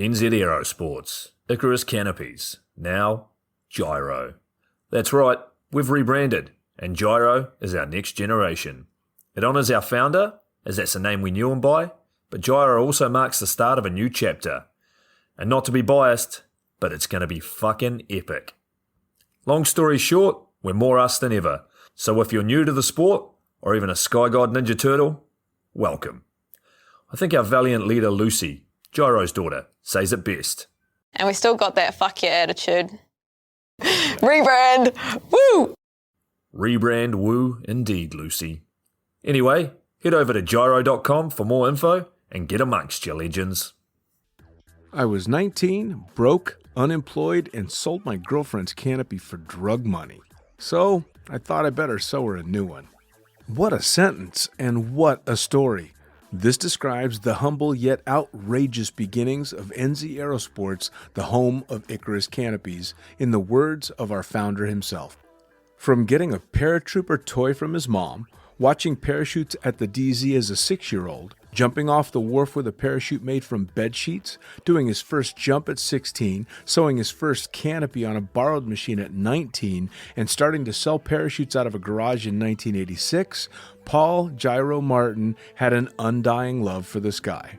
NZ Aerosports, Icarus Canopies, now Gyro. That's right, we've rebranded, and Gyro is our next generation. It honours our founder, as that's the name we knew him by, but Gyro also marks the start of a new chapter. And not to be biased, but it's going to be fucking epic. Long story short, we're more us than ever, so if you're new to the sport, or even a Sky God Ninja Turtle, welcome. I think our valiant leader Lucy, Gyro's daughter, says it best. And we still got that fuck yeah attitude. Rebrand! Woo! Rebrand woo indeed, Lucy. Anyway, head over to gyro.com for more info and get amongst you legends. I was 19, broke, unemployed, and sold my girlfriend's canopy for drug money. So I thought I better sew her a new one. What a sentence, and what a story. This describes the humble yet outrageous beginnings of NZ Aerosports, the home of Icarus Canopies, in the words of our founder himself. From getting a paratrooper toy from his mom, watching parachutes at the DZ as a 6-year-old, jumping off the wharf with a parachute made from bed sheets, doing his first jump at 16, sewing his first canopy on a borrowed machine at 19, and starting to sell parachutes out of a garage in 1986, Paul Gyro Martin had an undying love for the sky.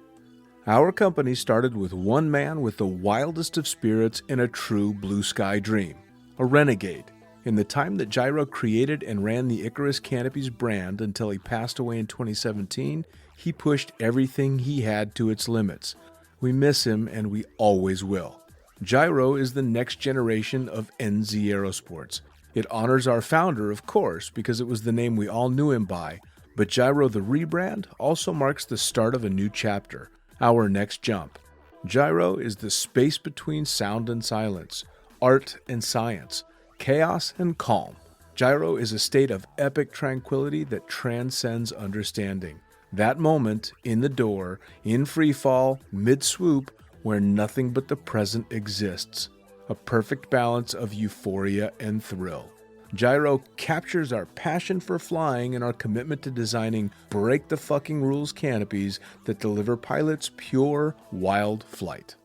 Our company started with one man with the wildest of spirits and a true blue sky dream, a renegade. In the time that Gyro created and ran the Icarus Canopies brand until he passed away in 2017, he pushed everything he had to its limits. We miss him, and we always will. Gyro is the next generation of NZ Aerosports. It honors our founder, of course, because it was the name we all knew him by, but Gyro the rebrand also marks the start of a new chapter, our next jump. Gyro is the space between sound and silence, art and science, chaos and calm. Gyro is a state of epic tranquility that transcends understanding. That moment, in the door, in free fall, mid-swoop, where nothing but the present exists. A perfect balance of euphoria and thrill. Gyro captures our passion for flying and our commitment to designing break-the-fucking-rules canopies that deliver pilots pure, wild flight.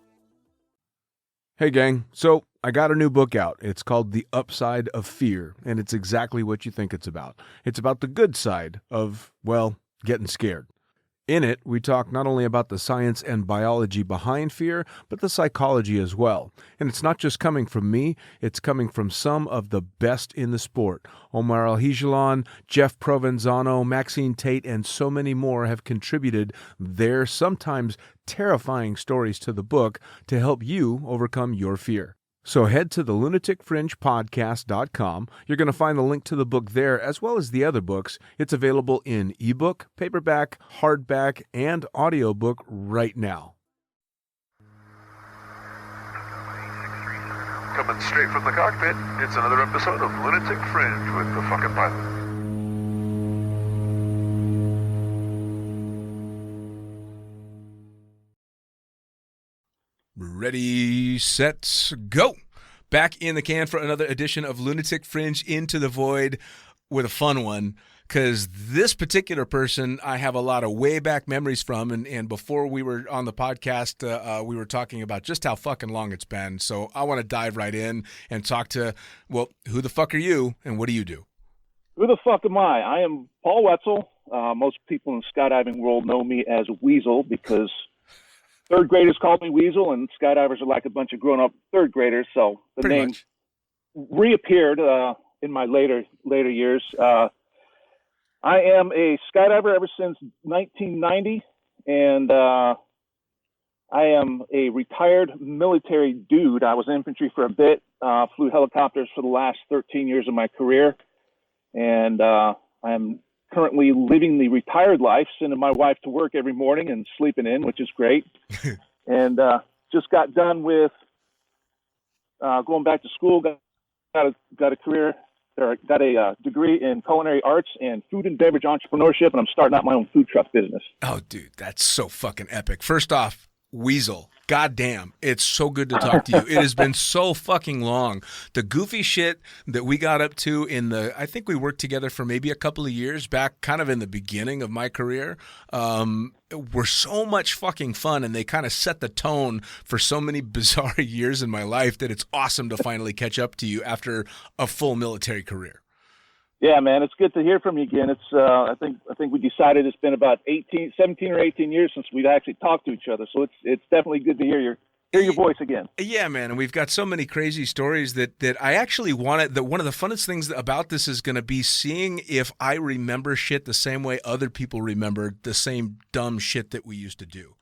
Hey gang, so I got a new book out. It's called The Upside of Fear, and it's exactly what you think it's about. It's about the good side of, well, getting scared. In it, we talk not only about the science and biology behind fear, but the psychology as well. And it's not just coming from me, it's coming from some of the best in the sport. Omar Alhigelan, Jeff Provenzano, Maxine Tate, and so many more have contributed their sometimes terrifying stories to the book to help you overcome your fear. So head to the lunaticfringepodcast.com. You're going to find the link to the book there, as well as the other books. It's available in ebook, paperback, hardback, and audiobook right now. Coming straight from the cockpit, it's another episode of Lunatic Fringe with the fucking pilot. Ready, set, go. Back in the can for another edition of Lunatic Fringe Into the Void with a fun one, because this particular person I have a lot of way back memories from, and before we were on the podcast, we were talking about just how fucking long it's been. So I want to dive right in and talk to, well, who the fuck are you and what do you do? Who the fuck am I? I am Paul Wetzel. Most people in the skydiving world know me as Weasel because third graders call me Weasel, and skydivers are like a bunch of grown-up third graders. So the Pretty name much reappeared in my later years. I am a skydiver ever since 1990, and I am a retired military dude. I was infantry for a bit, flew helicopters for the last 13 years of my career, and I am currently living the retired life, sending my wife to work every morning and sleeping in, which is great. And just got done with going back to school, got a career, or got a degree in culinary arts and food and beverage entrepreneurship, and I'm starting out my own food truck business. Oh, dude, that's so fucking epic. First off, Weasel, goddamn, it's so good to talk to you. It has been so fucking long. The goofy shit that we got up to I think we worked together for maybe a couple of years back, kind of in the beginning of my career, were so much fucking fun, and they kind of set the tone for so many bizarre years in my life that it's awesome to finally catch up to you after a full military career. Yeah, man, it's good to hear from you again. It's I think we decided it's been about 17 or 18 years since we've actually talked to each other. So it's definitely good to hear your voice again. Yeah, man, and we've got so many crazy stories that I actually wanted. That one of the funnest things about this is going to be seeing if I remember shit the same way other people remember the same dumb shit that we used to do.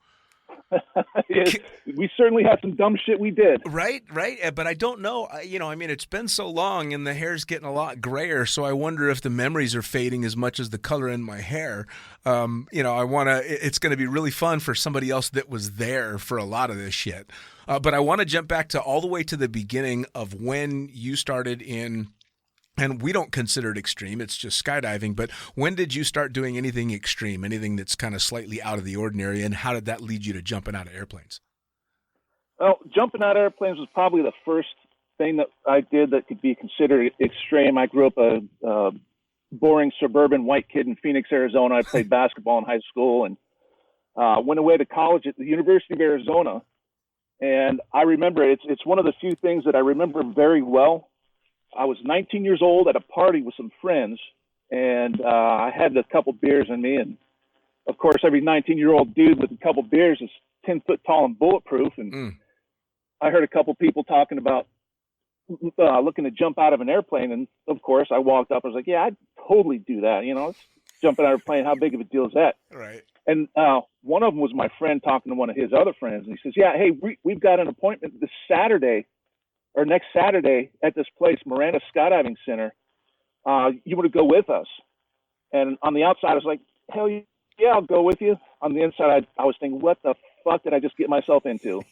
Yes, we certainly had some dumb shit we did. Right. But I don't know. I mean, it's been so long and the hair's getting a lot grayer, so I wonder if the memories are fading as much as the color in my hair. It's going to be really fun for somebody else that was there for a lot of this shit. But I want to jump back to all the way to the beginning of when you started in. And we don't consider it extreme, it's just skydiving, but when did you start doing anything extreme, anything that's kind of slightly out of the ordinary, and how did that lead you to jumping out of airplanes? Well, jumping out of airplanes was probably the first thing that I did that could be considered extreme. I grew up a boring suburban white kid in Phoenix, Arizona. I played basketball in high school and went away to college at the University of Arizona. And I remember it's one of the few things that I remember very well. I was 19 years old at a party with some friends, and I had a couple beers in me. And of course, every 19-year-old dude with a couple beers is 10 foot tall and bulletproof. And I heard a couple people talking about looking to jump out of an airplane. And of course, I walked up. I was like, "Yeah, I'd totally do that. Let's jump out of an airplane. How big of a deal is that?" Right. And one of them was my friend talking to one of his other friends, and he says, "Yeah, hey, we've got an appointment this Saturday." Or next Saturday at this place, Miranda Skydiving Center. You want to go with us? And on the outside, I was like, hell yeah, I'll go with you. On the inside, I was thinking, what the fuck did I just get myself into?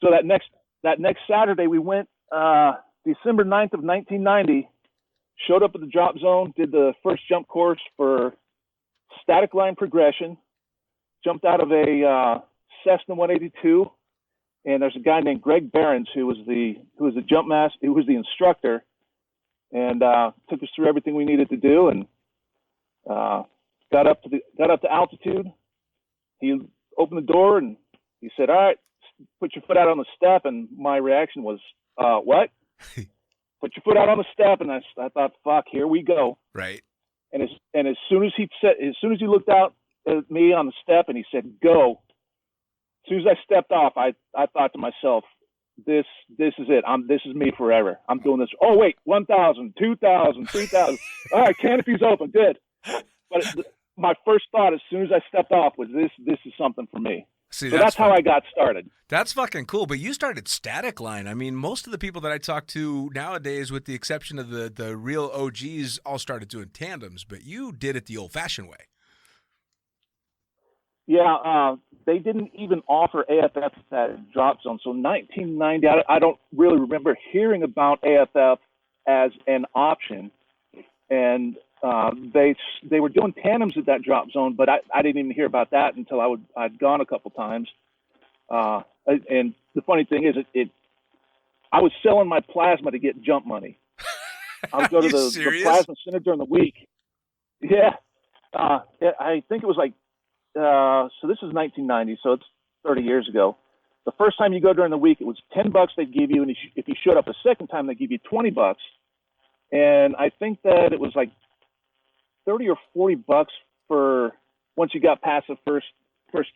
So that next Saturday, we went December 9th of 1990, showed up at the drop zone, did the first jump course for static line progression, jumped out of a Cessna 182. And there's a guy named Greg Behrens who was the jump master, who was the instructor, and took us through everything we needed to do, and got up to altitude. He opened the door and he said, "All right, put your foot out on the step." And my reaction was, "What?" Put your foot out on the step, and I thought, "Fuck, here we go." Right. And as soon as he looked out at me on the step and he said, "Go." As soon as I stepped off, I thought to myself, this is it. This is me forever. I'm doing this. Oh, wait, 1,000, 2,000, 3,000. All right, canopy's open. Good. But my first thought as soon as I stepped off was this is something for me. See, so that's how I got started. That's fucking cool. But you started static line. I mean, most of the people that I talk to nowadays, with the exception of the real OGs, all started doing tandems. But you did it the old-fashioned way. Yeah, they didn't even offer AFF at drop zone. So 1990, I don't really remember hearing about AFF as an option. And they were doing tandems at that drop zone, but I didn't even hear about that until I'd gone a couple times. And the funny thing is, I was selling my plasma to get jump money. I would go to the plasma center during the week. Yeah, I think it was like. So this is 1990, so it's 30 years ago. The first time you go during the week, it was $10 they'd give you, and if you showed up a second time, they'd give you $20. And I think that it was like $30 or $40 for once you got past the first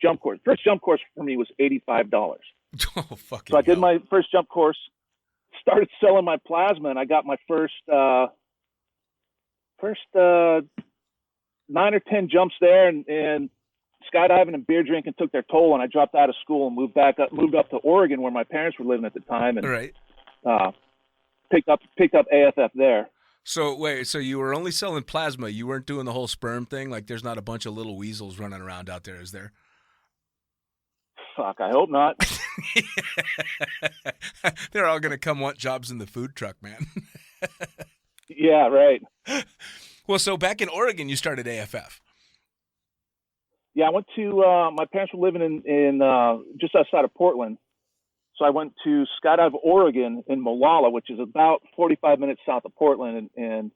jump course. First jump course for me was $85. Oh, fucking so I did my first jump course, started selling my plasma, and I got my first 9 or 10 jumps there, and skydiving and beer drinking took their toll, and I dropped out of school and moved up to Oregon, where my parents were living at the time, and right. Picked up AFF there. So wait, so you were only selling plasma? You weren't doing the whole sperm thing? Like, there's not a bunch of little weasels running around out there, is there? Fuck, I hope not. They're all gonna come want jobs in the food truck, man. Yeah, right. Well, so back in Oregon, you started AFF. Yeah, I went to, my parents were living in just outside of Portland. So I went to Skydive, Oregon in Molalla, which is about 45 minutes south of Portland, and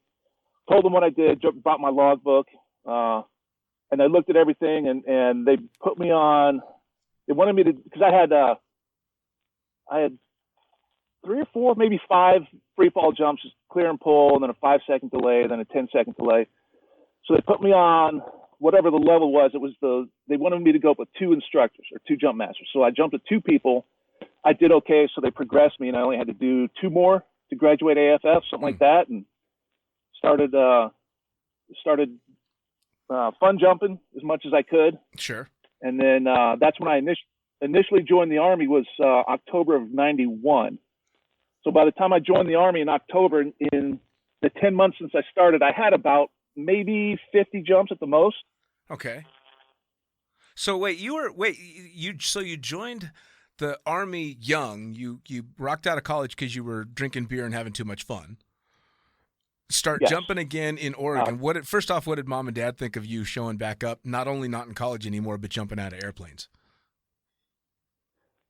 told them what I did, brought my logbook, and they looked at everything, and they put me on. They wanted me to, because I had 3 or 4, maybe 5 free fall jumps, just clear and pull, and then a 5-second delay, then a 10-second delay. So they put me on whatever the level was. They wanted me to go up with 2 instructors or 2 jump masters. So I jumped with 2 people. I did okay, so they progressed me, and I only had to do 2 more to graduate AFF, something like that, and started fun jumping as much as I could. Sure. And then that's when I initially joined the Army, was October of 91. So by the time I joined the Army in October, in the 10 months since I started, I had about maybe 50 jumps at the most. Okay. So wait, you joined the Army young. You rocked out of college because you were drinking beer and having too much fun. Start Yes. jumping again in Oregon. First off, what did mom and dad think of you showing back up, not only not in college anymore, but jumping out of airplanes?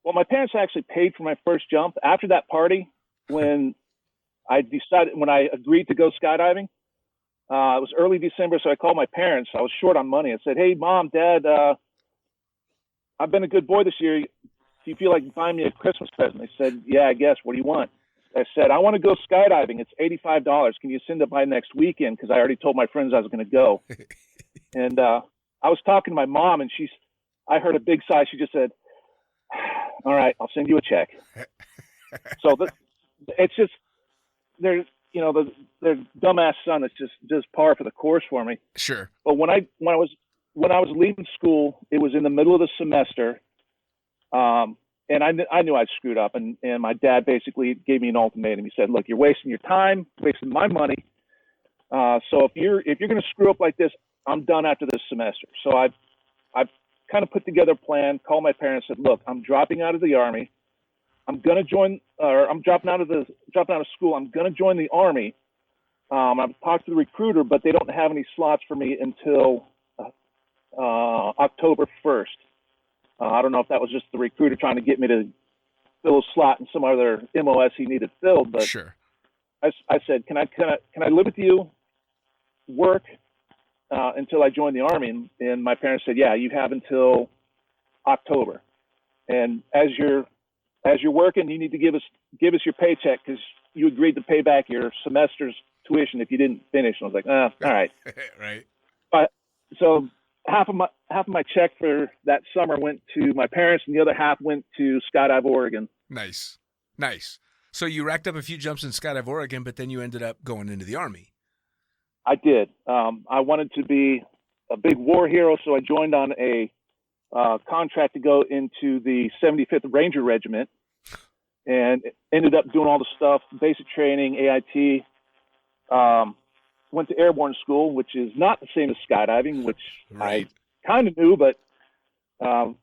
Well, my parents actually paid for my first jump. After that party, when I agreed to go skydiving, it was early December, so I called my parents. I was short on money. I said, "Hey, Mom, Dad, I've been a good boy this year. Do you feel like buying me a Christmas present?" They said, "Yeah, I guess. What do you want?" I said, "I want to go skydiving. It's $85. Can you send it by next weekend? Because I already told my friends I was going to go." And I was talking to my mom, and I heard a big sigh. She just said, "All right, I'll send you a check." So it's just, their dumbass son is just par for the course for me. Sure. But when I was leaving school, it was in the middle of the semester. And I knew I'd screwed up, and my dad basically gave me an ultimatum. He said, "Look, you're wasting your time, wasting my money. So if you're going to screw up like this, I'm done after this semester." So I've kind of put together a plan, called my parents, said, "Look, I'm dropping out of the Army. I'm going to join, or I'm dropping out of school. I'm going to join the Army. I've talked to the recruiter, but they don't have any slots for me until October 1st. I don't know if that was just the recruiter trying to get me to fill a slot in some other MOS he needed filled, but Sure. I said, can I live with you, work until I join the Army?" And my parents said, "Yeah, you have until October. And as you're working, you need to give us your paycheck, because you agreed to pay back your semester's tuition if you didn't finish." And I was like, "All right." Right. So half of my check for that summer went to my parents, and the other half went to Skydive, Oregon. Nice. So you racked up a few jumps in Skydive, Oregon, but then you ended up going into the Army. I did. I wanted to be a big war hero, so I joined on a contract to go into the 75th Ranger Regiment, and ended up doing all the stuff, basic training, AIT. Went to airborne school, which is not the same as skydiving, which Right. I kind of knew, but I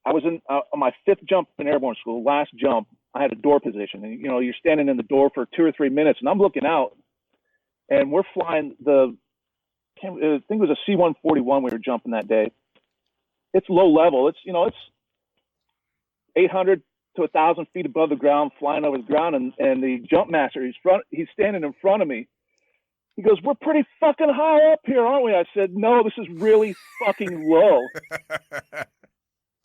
was on my 5th jump in airborne school. Last jump, I had a door position, and you're standing in the door for 2 or 3 minutes, and I'm looking out, and we're flying I think it was a C-141 we were jumping that day. It's low level. It's 800 to 1,000 feet above the ground, flying over the ground, and the jump master, he's standing in front of me. He goes, "We're pretty fucking high up here, aren't we?" I said, "No, this is really fucking low."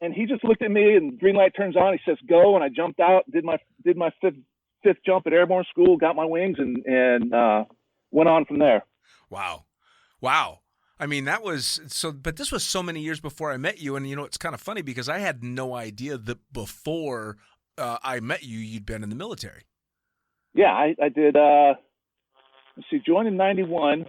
And he just looked at me, and green light turns on. He says, "Go," and I jumped out, did my fifth jump at airborne school, got my wings, and went on from there. Wow. I mean, that was but this was so many years before I met you. And, it's kind of funny because I had no idea that before I met you, you'd been in the military. Yeah, I did. Joined in 91.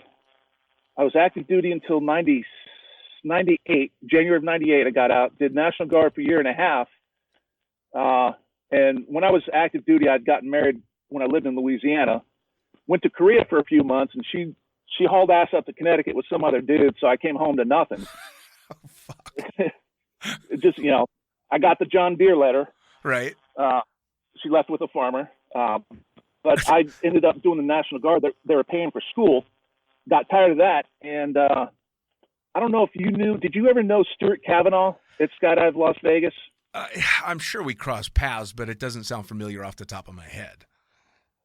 I was active duty until 98. January of 98, I got out, did National Guard for a year and a half. And when I was active duty, I'd gotten married when I lived in Louisiana. Went to Korea for a few months, and she hauled ass up to Connecticut with some other dude, so I came home to nothing. Oh, fuck. Just, I got the John Deere letter. Right. She left with a farmer. But I ended up doing the National Guard. They were paying for school. Got tired of that, and I don't know if you knew. Did you ever know Stuart Kavanaugh at Skydive Las Vegas? I'm sure we crossed paths, but it doesn't sound familiar off the top of my head.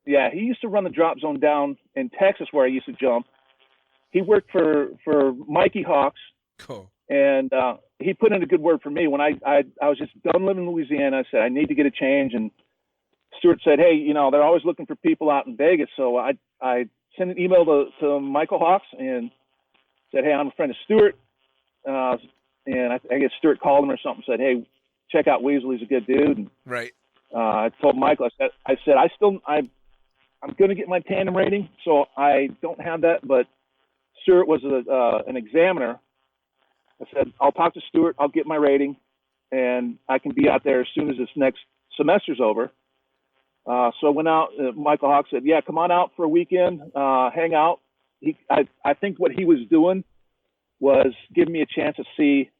Yeah, he used to run the drop zone down in Texas where I used to jump. He worked for Mikey Hawks. Cool. And he put in a good word for me. When I was just done living in Louisiana, I said, I need to get a change. And Stuart said, hey, they're always looking for people out in Vegas. So I sent an email to Michael Hawks and said, hey, I'm a friend of Stuart. And I guess Stuart called him or something, said, hey, check out Weasel. He's a good dude. And, right. I told Michael, I'm going to get my tandem rating. So I don't have that, but Stuart was an examiner. I said, I'll talk to Stuart. I'll get my rating, and I can be out there as soon as this next semester's over. So I went out. Michael Hawk said, yeah, come on out for a weekend, hang out. I think what he was doing was giving me a chance to see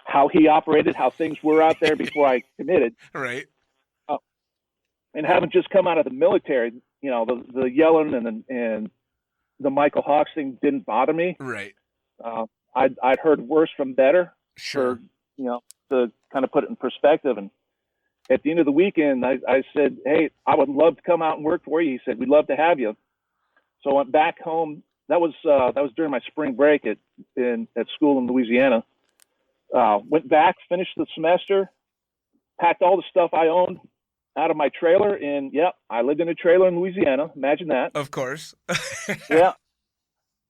how he operated, how things were out there before I committed. Right. And having just come out of the military, the yelling and the Michael Hawks thing didn't bother me. Right. I'd heard worse from better. Sure. To kind of put it in perspective. And at the end of the weekend, I said, hey, I would love to come out and work for you. He said, we'd love to have you. So I went back home. That was during my spring break at school in Louisiana. Went back, finished the semester, packed all the stuff I owned out of my trailer. And I lived in a trailer in Louisiana. Imagine that. Of course. Yeah.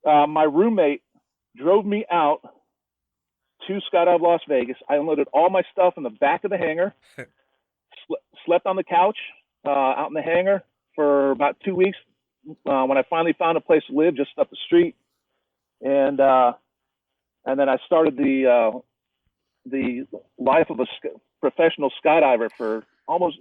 My roommate drove me out to Skydive Las Vegas. I unloaded all my stuff in the back of the hangar, slept on the couch out in the hangar for about 2 weeks. When I finally found a place to live just up the street, and then I started the life of a professional skydiver for almost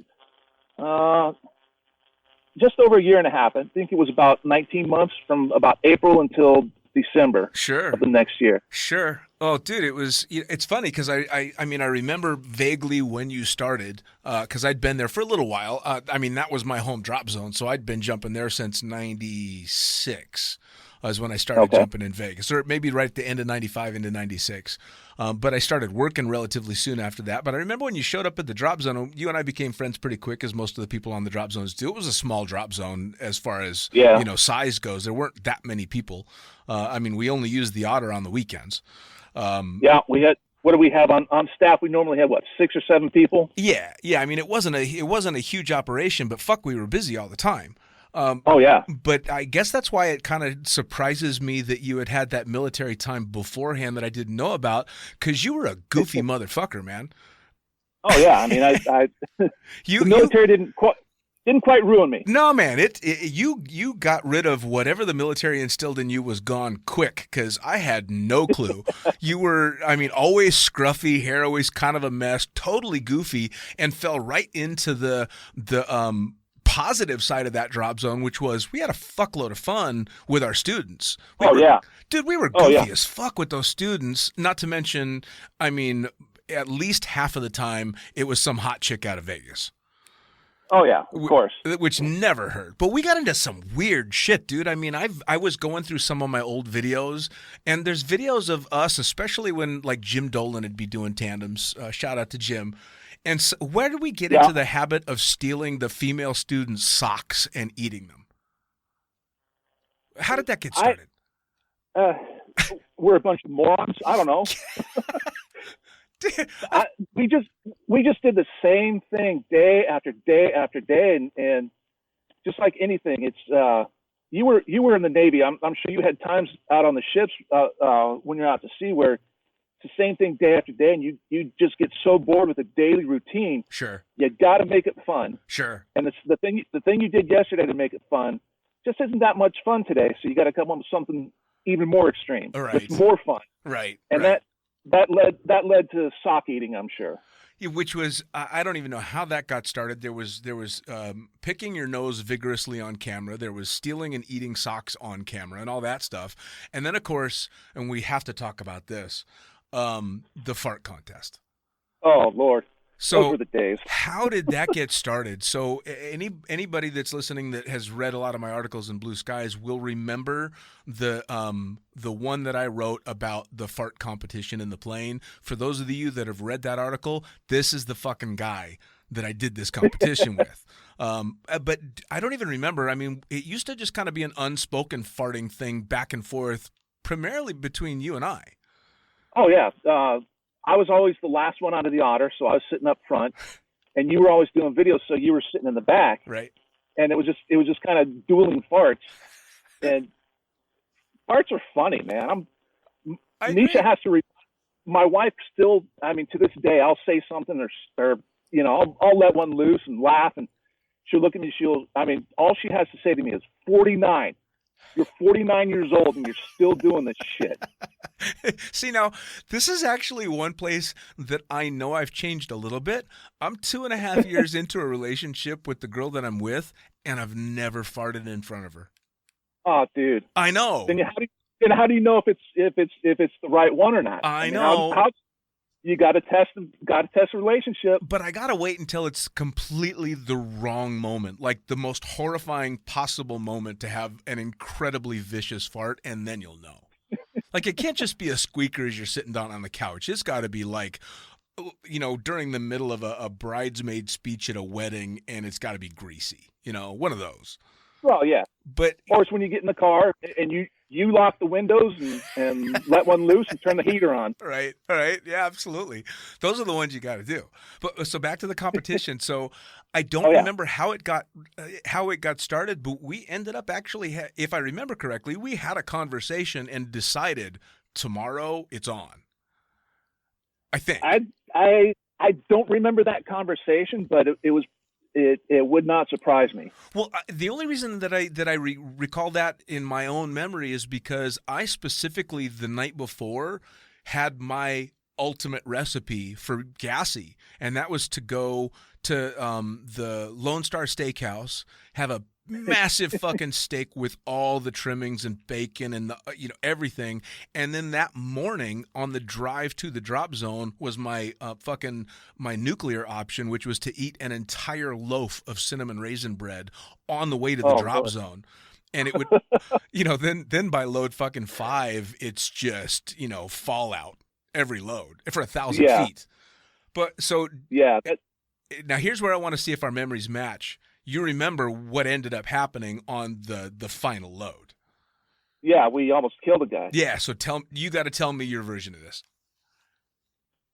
just over a year and a half. I think it was about 19 months from about April until December of the next year. Sure. Oh, dude, it's funny because I remember vaguely when you started because I'd been there for a little while. That was my home drop zone, so I'd been jumping there since 96 was when I started jumping in Vegas, or maybe right at the end of 95 into 96. But I started working relatively soon after that. But I remember when you showed up at the drop zone, you and I became friends pretty quick, as most of the people on the drop zones do. It was a small drop zone as far as size goes. There weren't that many people. We only used the Otter on the weekends. We had. What do we have on staff? We normally have 6 or 7 people. Yeah. It wasn't a huge operation, but fuck, we were busy all the time. But I guess that's why it kind of surprises me that you had that military time beforehand that I didn't know about, because you were a goofy motherfucker, man. Oh yeah, the military didn't quite ruin me. No, man, you got rid of whatever the military instilled in you was gone quick, because I had no clue. You were, always scruffy, hair always kind of a mess, totally goofy, and fell right into the positive side of that drop zone, which was we had a fuckload of fun with our students. Dude, we were goofy as fuck with those students, not to mention, at least half of the time it was some hot chick out of Vegas. Oh yeah, of course. Which never hurt. But we got into some weird shit, dude. I was going through some of my old videos, and there's videos of us, especially when Jim Dolan would be doing tandems. Shout out to Jim. And so where did we get into the habit of stealing the female students' socks and eating them? How did that get started? We're a bunch of morons. I don't know. We just did the same thing day after day after day, and just like anything, it's you were in the Navy. I'm sure you had times out on the ships when you're out to sea where it's the same thing day after day, and you just get so bored with the daily routine. Sure. You got to make it fun. Sure. And the thing you did yesterday to make it fun just isn't that much fun today. So you got to come up with something even more extreme. Right. It's more fun. Right. And right. that led to sock eating, I'm sure. Yeah, which was, I don't even know how that got started. There was picking your nose vigorously on camera. There was stealing and eating socks on camera and all that stuff. And then, of course, and we have to talk about this, the fart contest. Oh, Lord. So were the days. how did that get started? So anybody that's listening that has read a lot of my articles in Blue Skies will remember the one that I wrote about the fart competition in the plane. For those of you that have read that article, this is the fucking guy that I did this competition with. But I don't even remember. I mean, it used to just kind of be an unspoken farting thing back and forth, primarily between you and I. Oh yeah. I was always the last one out of the otter, so I was sitting up front, and you were always doing videos, so you were sitting in the back. Right. And it was just kind of dueling farts. And farts are funny, man. Nisha has to. My wife still. I mean, to this day, I'll say something or you know, I'll let one loose and laugh, and she'll look at me. All she has to say to me is 49. You're 49 years old and you're still doing this shit. See, now, this is actually one place that I know I've changed a little bit. I'm 2.5 years into a relationship with the girl that I'm with, and I've never farted in front of her. Oh, dude. I know. Then how do you know if it's the right one or not? I know. You got to test a relationship. But I got to wait until it's completely the wrong moment, like the most horrifying possible moment to have an incredibly vicious fart, and then you'll know. Like, it can't just be a squeaker as you're sitting down on the couch. It's got to be like, you know, during the middle of a bridesmaid speech at a wedding, and it's got to be greasy, you know, one of those. Well, yeah. But or it's when you get in the car and you lock the windows and let one loose and turn the heater on. Right. All right. Yeah, absolutely. Those are the ones you got to do. But so back to the competition. So I don't remember how it got started, but we ended up actually, if I remember correctly, we had a conversation and decided tomorrow it's on. I think. I don't remember that conversation, but it would not surprise me. Well, the only reason that I recall that in my own memory is because I specifically the night before had my ultimate recipe for gassy, and that was to go to the Lone Star Steakhouse, have a massive fucking steak with all the trimmings and bacon and the everything, and then that morning on the drive to the drop zone was my my nuclear option, which was to eat an entire loaf of cinnamon raisin bread on the way to the drop zone. And it would, then by load fucking 5, it's just, fallout every load for 1,000 feet. But so now here's where I want to see if our memories match. You remember what ended up happening on the final load? Yeah, we almost killed a guy. Yeah, so you got to tell me your version of this.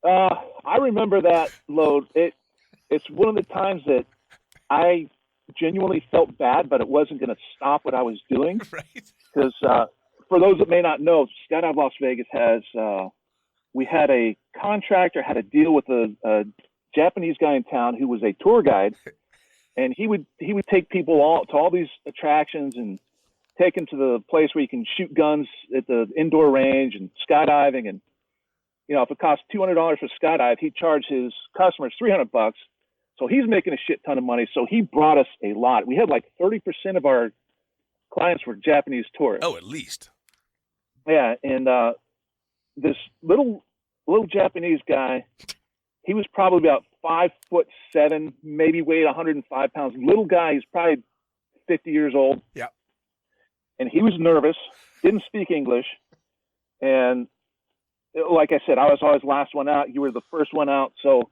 I remember that load. It's one of the times that I genuinely felt bad, but it wasn't going to stop what I was doing. Right. Because for those that may not know, Skydive Las Vegas has we had a contractor had a deal with a Japanese guy in town who was a tour guide. And he would take people to all these attractions and take them to the place where you can shoot guns at the indoor range and skydiving. And, if it costs $200 for skydive, he'd charge his customers $300. So he's making a shit ton of money. So he brought us a lot. We had like 30% of our clients were Japanese tourists. Oh, at least. Yeah. And this little Japanese guy, he was probably about 5'7", maybe weighed 105 pounds. Little guy, he's probably 50 years old. Yeah. And he was nervous, didn't speak English. And like I said, I was always last one out. You were the first one out. So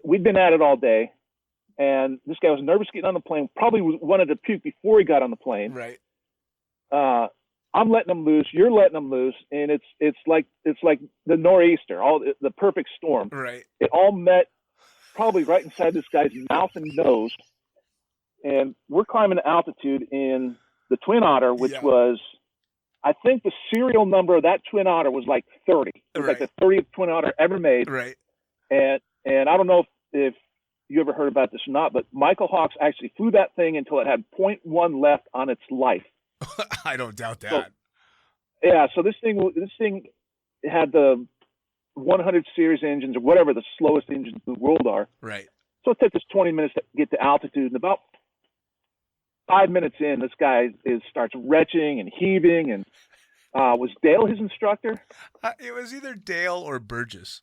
we'd been at it all day. And this guy was nervous getting on the plane, probably wanted to puke before he got on the plane. Right. I'm letting them loose. You're letting them loose, and it's like the nor'easter, the perfect storm. Right. It all met probably right inside this guy's mouth and nose, and we're climbing to altitude in the Twin Otter, which was, I think the serial number of that Twin Otter was like 30. It was like the 30th Twin Otter ever made. Right. And I don't know if you ever heard about this or not, but Michael Hawks actually flew that thing until it had 0.1 left on its life. I don't doubt that. So this thing had the 100 series engines or whatever the slowest engines in the world are. Right. So it took us 20 minutes to get to altitude, and about 5 minutes in, this guy starts retching and heaving, and Was Dale his instructor? It was either Dale or Burgess.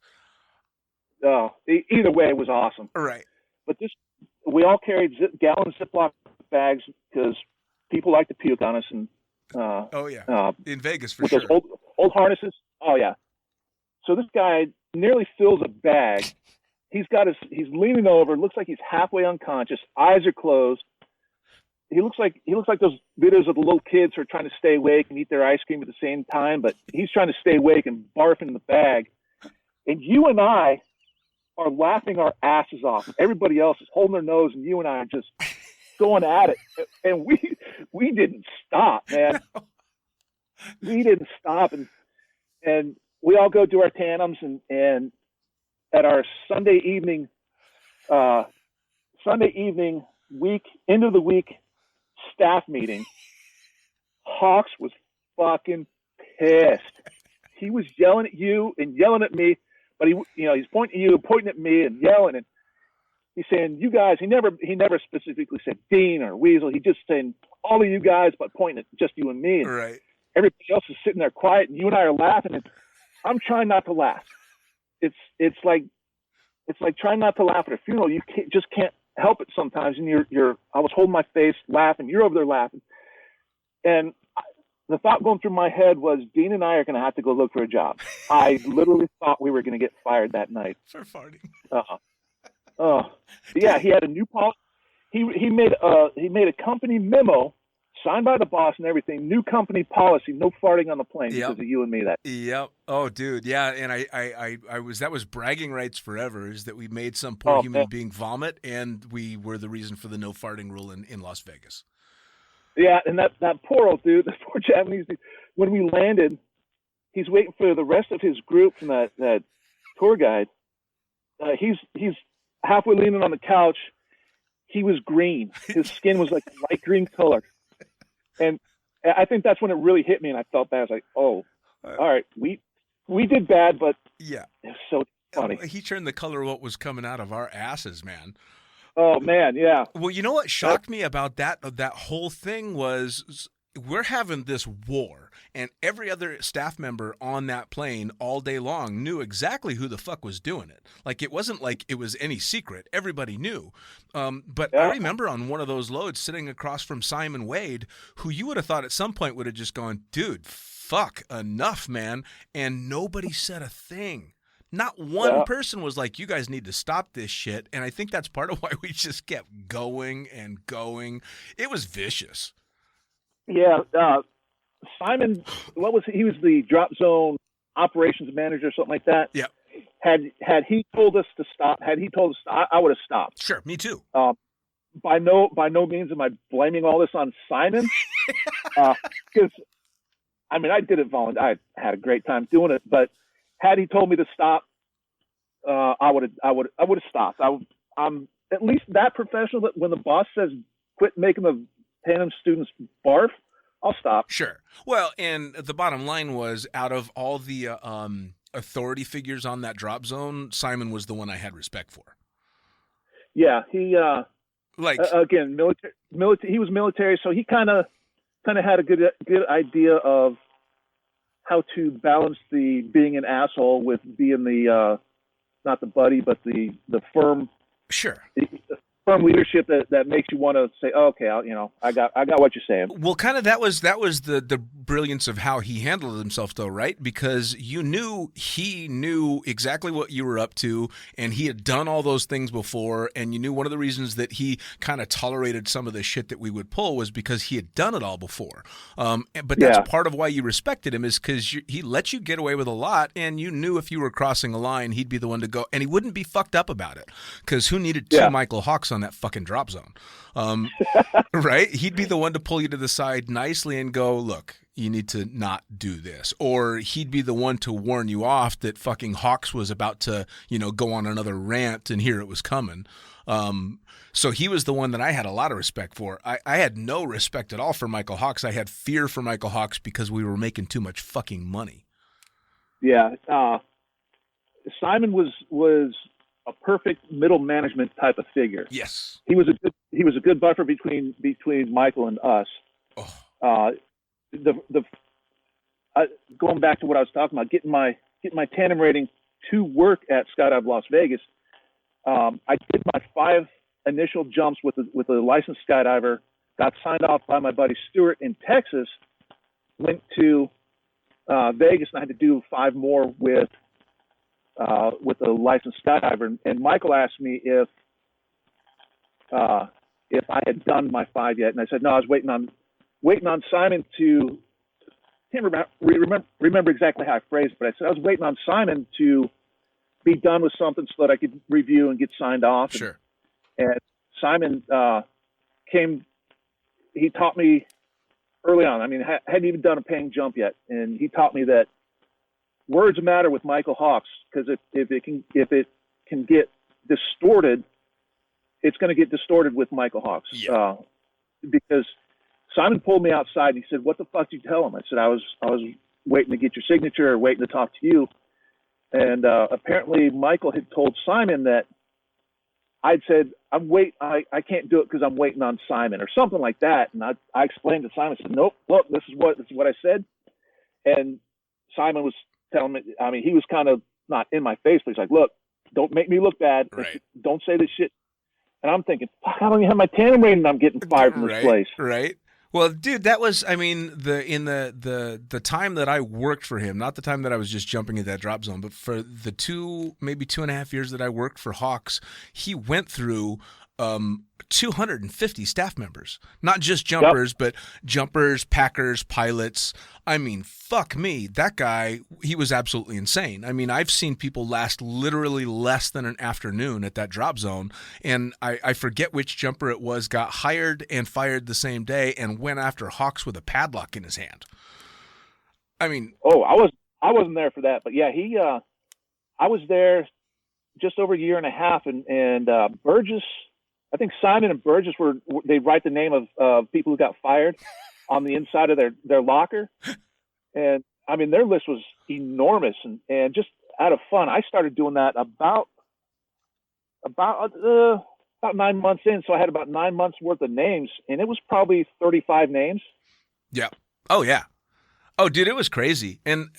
Either way, it was awesome. Right. But we all carried gallon Ziploc bags because people like to puke on us. And in Vegas for with sure. those old harnesses. Oh yeah. So this guy nearly fills a bag. He's leaning over. Looks like he's halfway unconscious. Eyes are closed. He looks like those videos of the little kids who are trying to stay awake and eat their ice cream at the same time, but he's trying to stay awake and barf in the bag. And you and I are laughing our asses off. Everybody else is holding their nose, and you and I are just going at it. And we didn't stop, man. No. We didn't stop, and we all go do our tandems, and at our Sunday evening end of the week staff meeting, Hawks was fucking pissed. He was yelling at you and yelling at me, but he's pointing at you and pointing at me and yelling, and he's saying, you guys, he never specifically said Dean or Weasel. He just saying all of you guys, but pointing at just you and me. And right. Everybody else is sitting there quiet, and you and I are laughing, and I'm trying not to laugh. It's like trying not to laugh at a funeral. You just can't help it sometimes. And I was holding my face, laughing. You're over there laughing. And the thought going through my head was, Dean and I are going to have to go look for a job. I literally thought we were going to get fired that night. For farting. Yeah, he had a new policy. He made a company memo signed by the boss and everything. New company policy: no farting on the plane. Yep. Because of you and me. That. Yep. Oh, dude. Yeah. And that was bragging rights forever. Is that we made some poor human being vomit, and we were the reason for the no farting rule in Las Vegas. Yeah, and that poor old dude, the poor Japanese dude. When we landed, he's waiting for the rest of his group from that tour guide. He's halfway leaning on the couch. He was green. His skin was like a light green color. And I think that's when it really hit me, and I felt bad. I was like, oh, all right, we did bad, but yeah, it was so funny. He turned the color of what was coming out of our asses, man. Oh, man, yeah. Well, you know what shocked me about that whole thing was we're having this war, and every other staff member on that plane all day long knew exactly who the fuck was doing it. Like, it wasn't like it was any secret. Everybody knew. But I remember on one of those loads sitting across from Simon Wade, who you would have thought at some point would have just gone, dude, fuck, enough, man. And nobody said a thing. Not one person was like, you guys need to stop this shit. And I think that's part of why we just kept going and going. It was vicious. Yeah. Simon, he was the drop zone operations manager or something like that. Yeah. Had he told us to stop, I would have stopped. Sure. Me too. By no means am I blaming all this on Simon. Because I did it voluntarily. I had a great time doing it, but had he told me to stop, I would have stopped. I'm at least that professional that when the boss says quit making the tandem students barf, I'll stop. Sure. Well, and the bottom line was, out of all the authority figures on that drop zone, Simon was the one I had respect for. Yeah, he again military. He was military, so he kind of had a good idea of how to balance the being an asshole with being the not the buddy, but the firm. Sure. The firm leadership that makes you want to say, oh, okay, I got what you're saying. Well, kind of that was the brilliance of how he handled himself, though, right? Because he knew exactly what you were up to, and he had done all those things before, and you knew one of the reasons that he kind of tolerated some of the shit that we would pull was because he had done it all before. But that's part of why you respected him, is because he let you get away with a lot, and you knew if you were crossing a line, he'd be the one to go, and he wouldn't be fucked up about it, because who needed two Michael Hawks on that fucking drop zone? Right? He'd be the one to pull you to the side nicely and go, look, you need to not do this. Or he'd be the one to warn you off that fucking Hawks was about to, go on another rant, and here it was coming. So he was the one that I had a lot of respect for. I had no respect at all for Michael Hawks. I had fear for Michael Hawks because we were making too much fucking money. Yeah. Simon was a perfect middle management type of figure. Yes. He was a good buffer between Michael and us. Oh. going back to what I was talking about, getting my tandem rating to work at Skydive Las Vegas. I did my 5 initial jumps with a licensed skydiver, got signed off by my buddy Stuart in Texas, went to Vegas, and I had to do 5 more with a licensed skydiver. And Michael asked me if I had done my 5 yet, and I said no. I was waiting on Simon to. Can't remember exactly how I phrased it, but I said I was waiting on Simon to be done with something so that I could review and get signed off. Sure. And Simon came. He taught me early on. I mean, I hadn't even done a paying jump yet, and he taught me that words matter with Michael Hawks, because if it can get distorted, it's going to get distorted with Michael Hawks. Yeah. Because Simon pulled me outside and he said, "What the fuck did you tell him?" I said, I was waiting to get your signature, or waiting to talk to you. And apparently Michael had told Simon that I'd said, I can't do it because I'm waiting on Simon, or something like that. And I explained to Simon, said, "Nope, look, this is what I said." And Simon was telling me, I mean, he was kind of not in my face, but he's like, "Look, don't make me look bad. Right. Don't say this shit." And I'm thinking, fuck, I don't even have my tandem rating, and I'm getting fired from this place. Right. Well, dude, that was, I mean, the time that I worked for him, not the time that I was just jumping at that drop zone, but for the 2.5 years that I worked for Hawks, he went through 250 staff members, not just jumpers, but jumpers, packers, pilots. I mean, fuck me, that guy, he was absolutely insane. I mean, I've seen people last literally less than an afternoon at that drop zone, and I forget which jumper it was, got hired and fired the same day and went after Hawks with a padlock in his hand. I mean, I wasn't there for that, but yeah, I was there just over a year and a half, and Burgess, I think Simon and Burgess they write the name of people who got fired on the inside of their locker. And I mean, their list was enormous, and just out of fun, I started doing that about 9 months in. So I had about 9 months worth of names, and it was probably 35 names. Yeah. Oh yeah. Oh, dude, it was crazy. And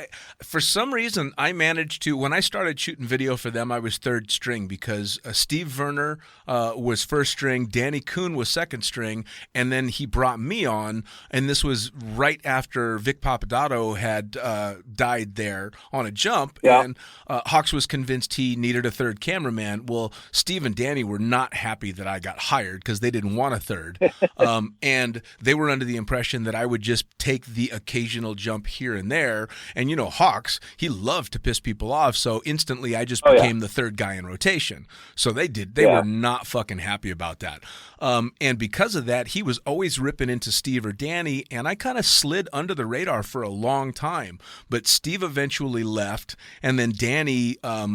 for some reason, I managed to, when I started shooting video for them, I was third string, because Steve Werner was first string, Danny Kuhn was second string, and then he brought me on, and this was right after Vic Papadoto had died there on a jump, and Hawks was convinced he needed a third cameraman. Well, Steve and Danny were not happy that I got hired, because they didn't want a third, and they were under the impression that I would just take the occasional jump here and there. And, you know, Hawks, he loved to piss people off, so instantly I just became the third guy in rotation. So they were not fucking happy about that. And because of that, he was always ripping into Steve or Danny, and I kind of slid under the radar for a long time. But Steve eventually left, and then Danny, I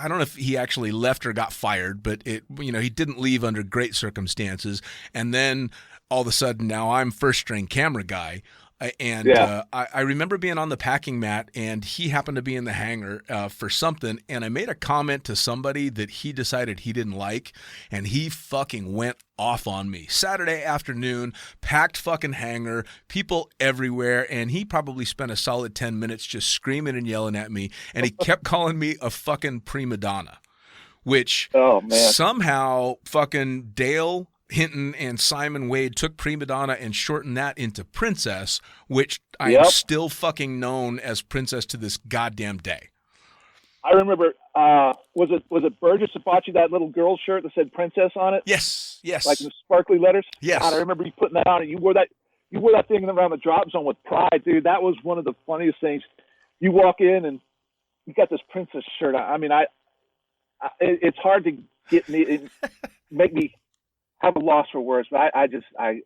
don't know if he actually left or got fired, but he didn't leave under great circumstances. And then all of a sudden now I'm first string camera guy. And I remember being on the packing mat, and he happened to be in the hangar for something, and I made a comment to somebody that he decided he didn't like, and he fucking went off on me. Saturday afternoon, packed fucking hangar, people everywhere, and he probably spent a solid 10 minutes just screaming and yelling at me, and he kept calling me a fucking prima donna, which somehow fucking Dale Hinton and Simon Wade took prima donna and shortened that into princess, which I am still fucking known as princess to this goddamn day. I remember, was it Burgess that bought you that little girl shirt that said princess on it? Yes. Like the sparkly letters? Yes. God, I remember you putting that on, and you wore that thing around the drop zone with pride, dude. That was one of the funniest things. You walk in and you got this princess shirt on. I mean, it's hard to get me, make me have a loss for words, but I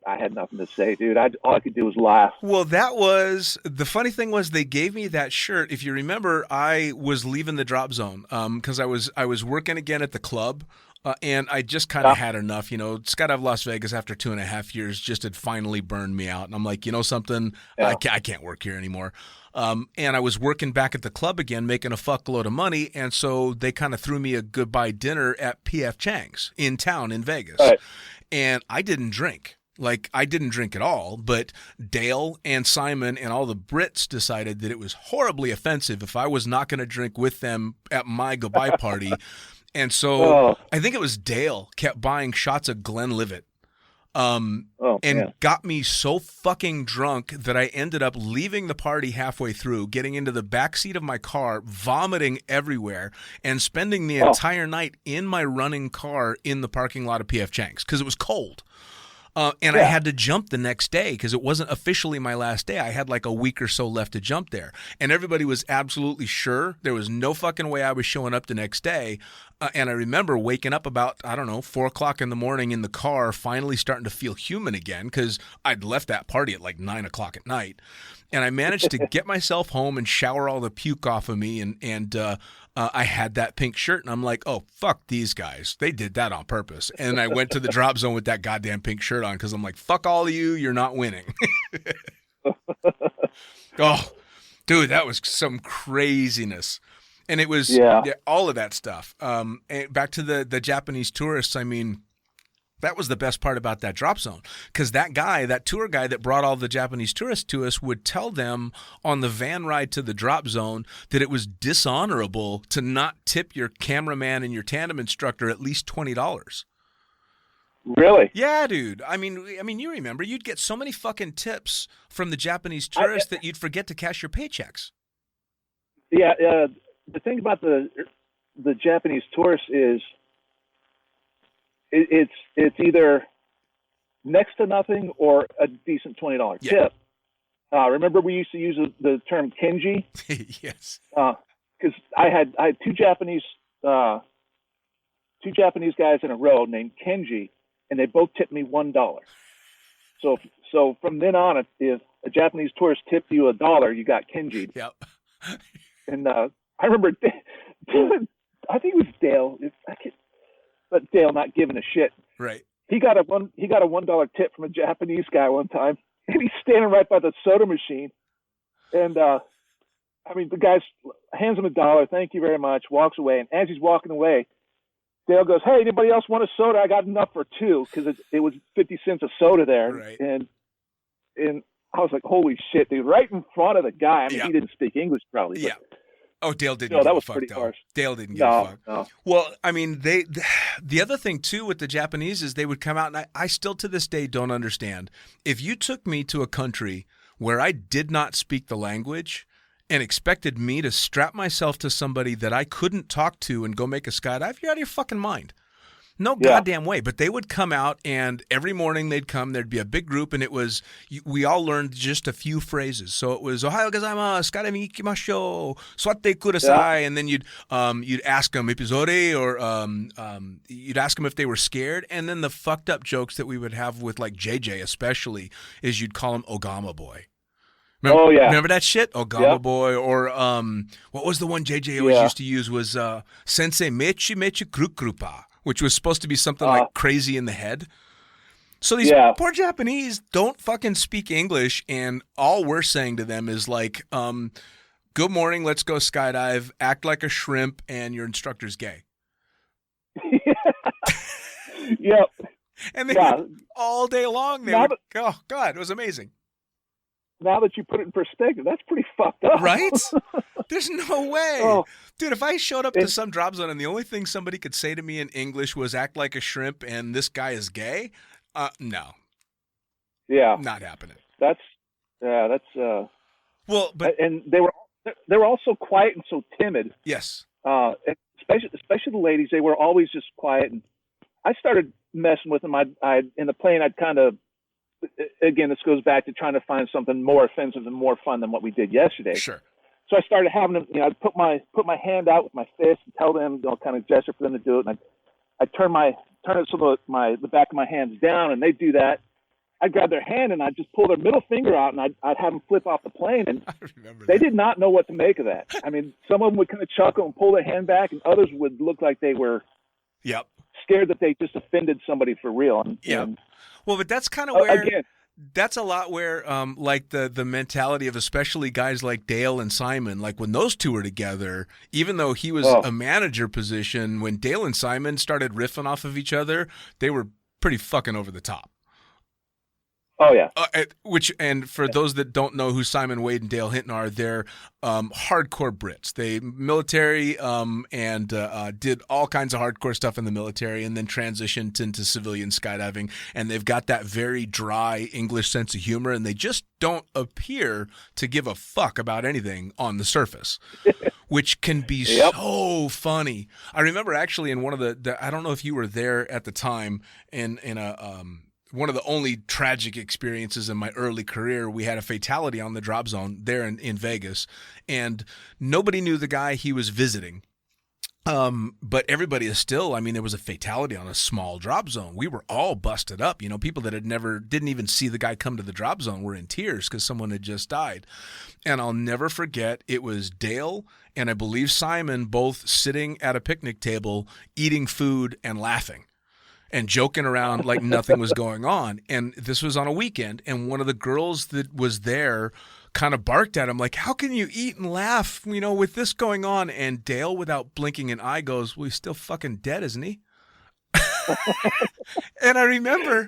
had nothing to say, dude. All I could do was laugh. Well, that was the funny thing was they gave me that shirt. If you remember, I was leaving the drop zone because I was working again at the club. And I just kind of had enough, Skydive Las Vegas after 2.5 years just had finally burned me out. And I'm like, something, I can't work here anymore. And I was working back at the club again, making a fuckload of money. And so they kind of threw me a goodbye dinner at P.F. Chang's in town in Vegas. Right. And I didn't drink. Like, I didn't drink at all, but Dale and Simon and all the Brits decided that it was horribly offensive if I was not going to drink with them at my goodbye party. And so I think it was Dale kept buying shots of Glenlivet. Got me so fucking drunk that I ended up leaving the party halfway through, getting into the backseat of my car, vomiting everywhere, and spending the entire night in my running car in the parking lot of P.F. Chang's because it was cold. I had to jump the next day because it wasn't officially my last day. I had like a week or so left to jump there. And everybody was absolutely sure. There was no fucking way I was showing up the next day. And I remember waking up about, 4 o'clock in the morning in the car, finally starting to feel human again because I'd left that party at like 9 o'clock at night. And I managed to get myself home and shower all the puke off of me. And I had that pink shirt, and I'm like, oh, fuck these guys. They did that on purpose. And I went to the drop zone with that goddamn pink shirt on because I'm like, fuck all of you. You're not winning. Oh, dude, that was some craziness. And it was all of that stuff. And back to the Japanese tourists, I mean, that was the best part about that drop zone because that tour guy that brought all the Japanese tourists to us would tell them on the van ride to the drop zone that it was dishonorable to not tip your cameraman and your tandem instructor at least $20. Really? Yeah, dude. I mean, you remember you'd get so many fucking tips from the Japanese tourists that you'd forget to cash your paychecks. Yeah. The thing about the Japanese tourists is, it's either next to nothing or a decent $20 tip. Remember we used to use the term kenji? Yes. Because I had two Japanese guys in a row named Kenji, and they both tipped me $1. So from then on, if a Japanese tourist tipped you $1, you got kenji. Yep. And I remember, I think it was Dale. But Dale not giving a shit. Right. He got a $1 tip from a Japanese guy one time, and he's standing right by the soda machine. And the guy hands him $1, thank you very much, walks away. And as he's walking away, Dale goes, "Hey, anybody else want a soda? I got enough for 2," because it was 50 cents a soda there. Right. And I was like, holy shit, dude! Right in front of the guy. I mean, he didn't speak English probably. Yeah. Oh, Dale didn't that give was a fuck, pretty though. harsh. Dale didn't give a fuck. No. Well, I mean, the other thing, too, with the Japanese is they would come out, and I still to this day don't understand. If you took me to a country where I did not speak the language and expected me to strap myself to somebody that I couldn't talk to and go make a skydive, you're out of your fucking mind. No goddamn way. But they would come out, and every morning they'd come. There'd be a big group, and we all learned just a few phrases. So it was Ohayo gozaimasu, skydiving ikimashou, swatte kudasai, and then you'd ask them episode, or you'd ask them if they were scared. And then the fucked up jokes that we would have with like JJ especially is you'd call him Ogama Boy. Remember that shit? Ogama Boy, or what was the one JJ always used to use was Sensei Mechi Mechi Krukrupa, which was supposed to be something like crazy in the head. So these poor Japanese don't fucking speak English, and all we're saying to them is like, good morning, let's go skydive, act like a shrimp, and your instructor's gay. Yep. And they all day long, oh, God, it was amazing. Now that you put it in perspective, that's pretty fucked up. Right? There's no way. Dude, if I showed up to some drop zone and the only thing somebody could say to me in English was act like a shrimp and this guy is gay, no. Yeah. Not happening. Well, but and they were all so quiet and so timid. Yes. Especially the ladies, they were always just quiet. And I started messing with them. I in the plane, I'd kind of, again, this goes back to trying to find something more offensive and more fun than what we did yesterday. Sure. So I started having them, I'd put my hand out with my fist and tell them, kind of gesture for them to do it. And I'd turn it so the back of my hands down, and they'd do that. I'd grab their hand and I'd just pull their middle finger out, and I'd have them flip off the plane. And they did not know what to make of that. I mean, some of them would kind of chuckle and pull their hand back, and others would look like they were scared that they just offended somebody for real. And, well, but that's kind of where again, that's a lot where like the mentality of especially guys like Dale and Simon, like when those two were together, even though he was a manager position, when Dale and Simon started riffing off of each other, they were pretty fucking over the top. Oh yeah. And for those that don't know who Simon Wade and Dale Hinton are, they're hardcore Brits. They military and did all kinds of hardcore stuff in the military, and then transitioned into civilian skydiving. And they've got that very dry English sense of humor, and they just don't appear to give a fuck about anything on the surface, which can be so funny. I remember actually in one of the I don't know if you were there at the time, in a one of the only tragic experiences in my early career, we had a fatality on the drop zone there in Vegas, and nobody knew the guy he was visiting. But everybody is still, I mean, there was a fatality on a small drop zone. We were all busted up. You know, people that didn't even see the guy come to the drop zone were in tears because someone had just died. And I'll never forget, it was Dale and I believe Simon both sitting at a picnic table, eating food and laughing and joking around like nothing was going on. And this was on a weekend, and one of the girls that was there kind of barked at him like, how can you eat and laugh, you know, with this going on? And Dale, without blinking an eye, goes, well, he's still fucking dead, isn't he? And I remember,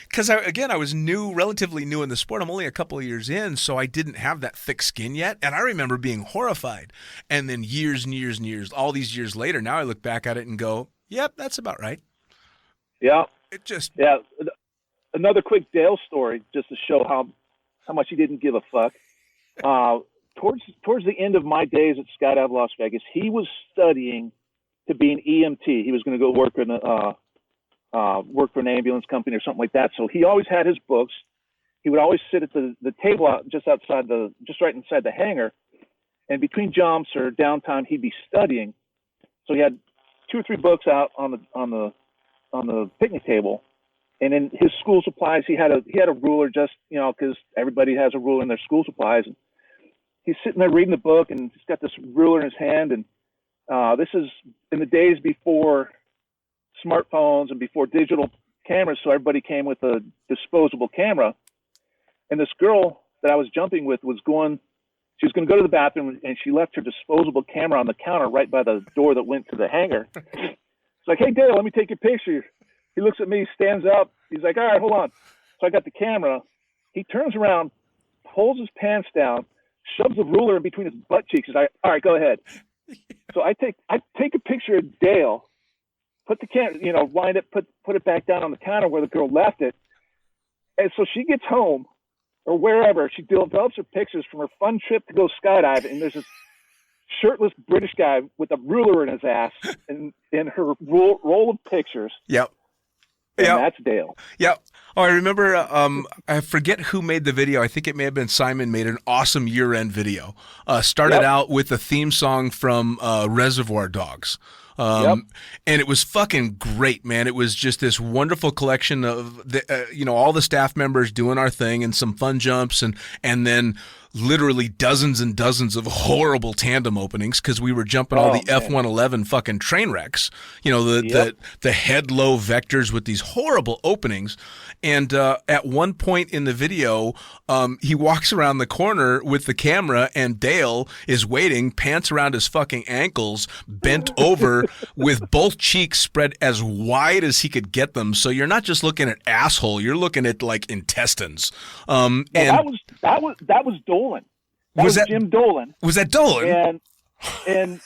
because I was relatively new in the sport. I'm only a couple of years in, so I didn't have that thick skin yet. And I remember being horrified. And then years and years and years, all these years later, now I look back at it and go, yep, that's about right. Yeah. Yeah. Another quick Dale story, just to show how much he didn't give a fuck. Towards the end of my days at Skydive Las Vegas, he was studying to be an EMT. He was going to go work work for an ambulance company or something like that. So he always had his books. He would always sit at the table just right inside the hangar, and between jumps or downtime, he'd be studying. So he had 2 or 3 books out on the picnic table. And in his school supplies, he had a ruler, just, you know, because everybody has a ruler in their school supplies. And he's sitting there reading the book, and he's got this ruler in his hand. And this is in the days before smartphones and before digital cameras, so everybody came with a disposable camera. And this girl that I was jumping with she was going to go to the bathroom, and she left her disposable camera on the counter right by the door that went to the hangar. It's like, hey, Dale, let me take your picture. He looks at me, stands up. He's like, all right, hold on. So I got the camera. He turns around, pulls his pants down, shoves the ruler in between his butt cheeks. He's like, all right, go ahead. So I take a picture of Dale, put the camera, you know, wind it, put it back down on the counter where the girl left it. And so she gets home or wherever. She develops her pictures from her fun trip to go skydiving. And there's this shirtless British guy with a ruler in his ass in her roll of pictures. Yep. And yep. That's Dale. Yep. Oh, I remember, I forget who made the video. I think it may have been Simon made an awesome year-end video. Started out with a theme song from Reservoir Dogs. And it was fucking great, man. It was just this wonderful collection of all the staff members doing our thing and some fun jumps and then literally dozens and dozens of horrible tandem openings because we were jumping all the F-111 fucking train wrecks, you know, the head low vectors with these horrible openings. And at one point in the video, he walks around the corner with the camera, and Dale is waiting, pants around his fucking ankles, bent over with both cheeks spread as wide as he could get them. So you're not just looking at asshole, you're looking at like intestines. And that was Dolan. That was Jim Dolan. Was that Dolan? And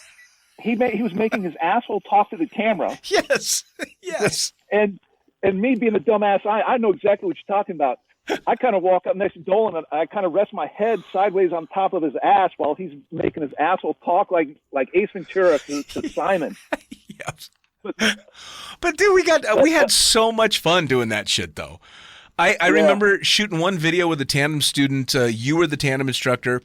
he was making his asshole talk to the camera. Yes. Yes. And me being a dumbass, I know exactly what you're talking about. I kind of walk up next to Dolan, and I kind of rest my head sideways on top of his ass while he's making his asshole talk like Ace Ventura to Simon. Yes. But dude, we had so much fun doing that shit though. I remember shooting one video with a tandem student. You were the tandem instructor.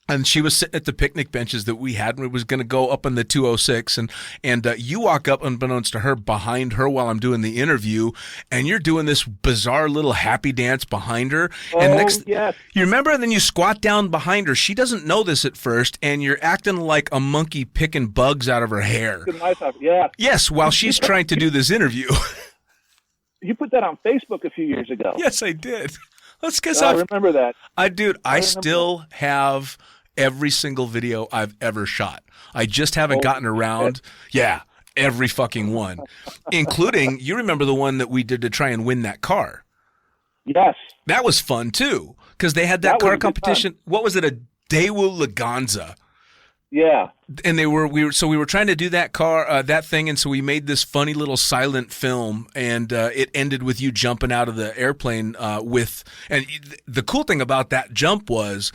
And she was sitting at the picnic benches that we had, and we was going to go up in the 206. And you walk up, unbeknownst to her, behind her while I'm doing the interview, and you're doing this bizarre little happy dance behind her. And yes. You remember? And then you squat down behind her. She doesn't know this at first, and you're acting like a monkey picking bugs out of her hair. Yeah. Yes, while she's trying to do this interview. You put that on Facebook a few years ago. Yes, I did. Let's guess. I remember that. I still have every single video I've ever shot. I just haven't gotten around. Yeah, every fucking one, including, you remember the one that we did to try and win that car. Yes. That was fun too, because they had that car competition. What was it? A Daewoo Laganza. Yeah. And we were trying to do that car, that thing, and so we made this funny little silent film, and it ended with you jumping out of the airplane and the cool thing about that jump was,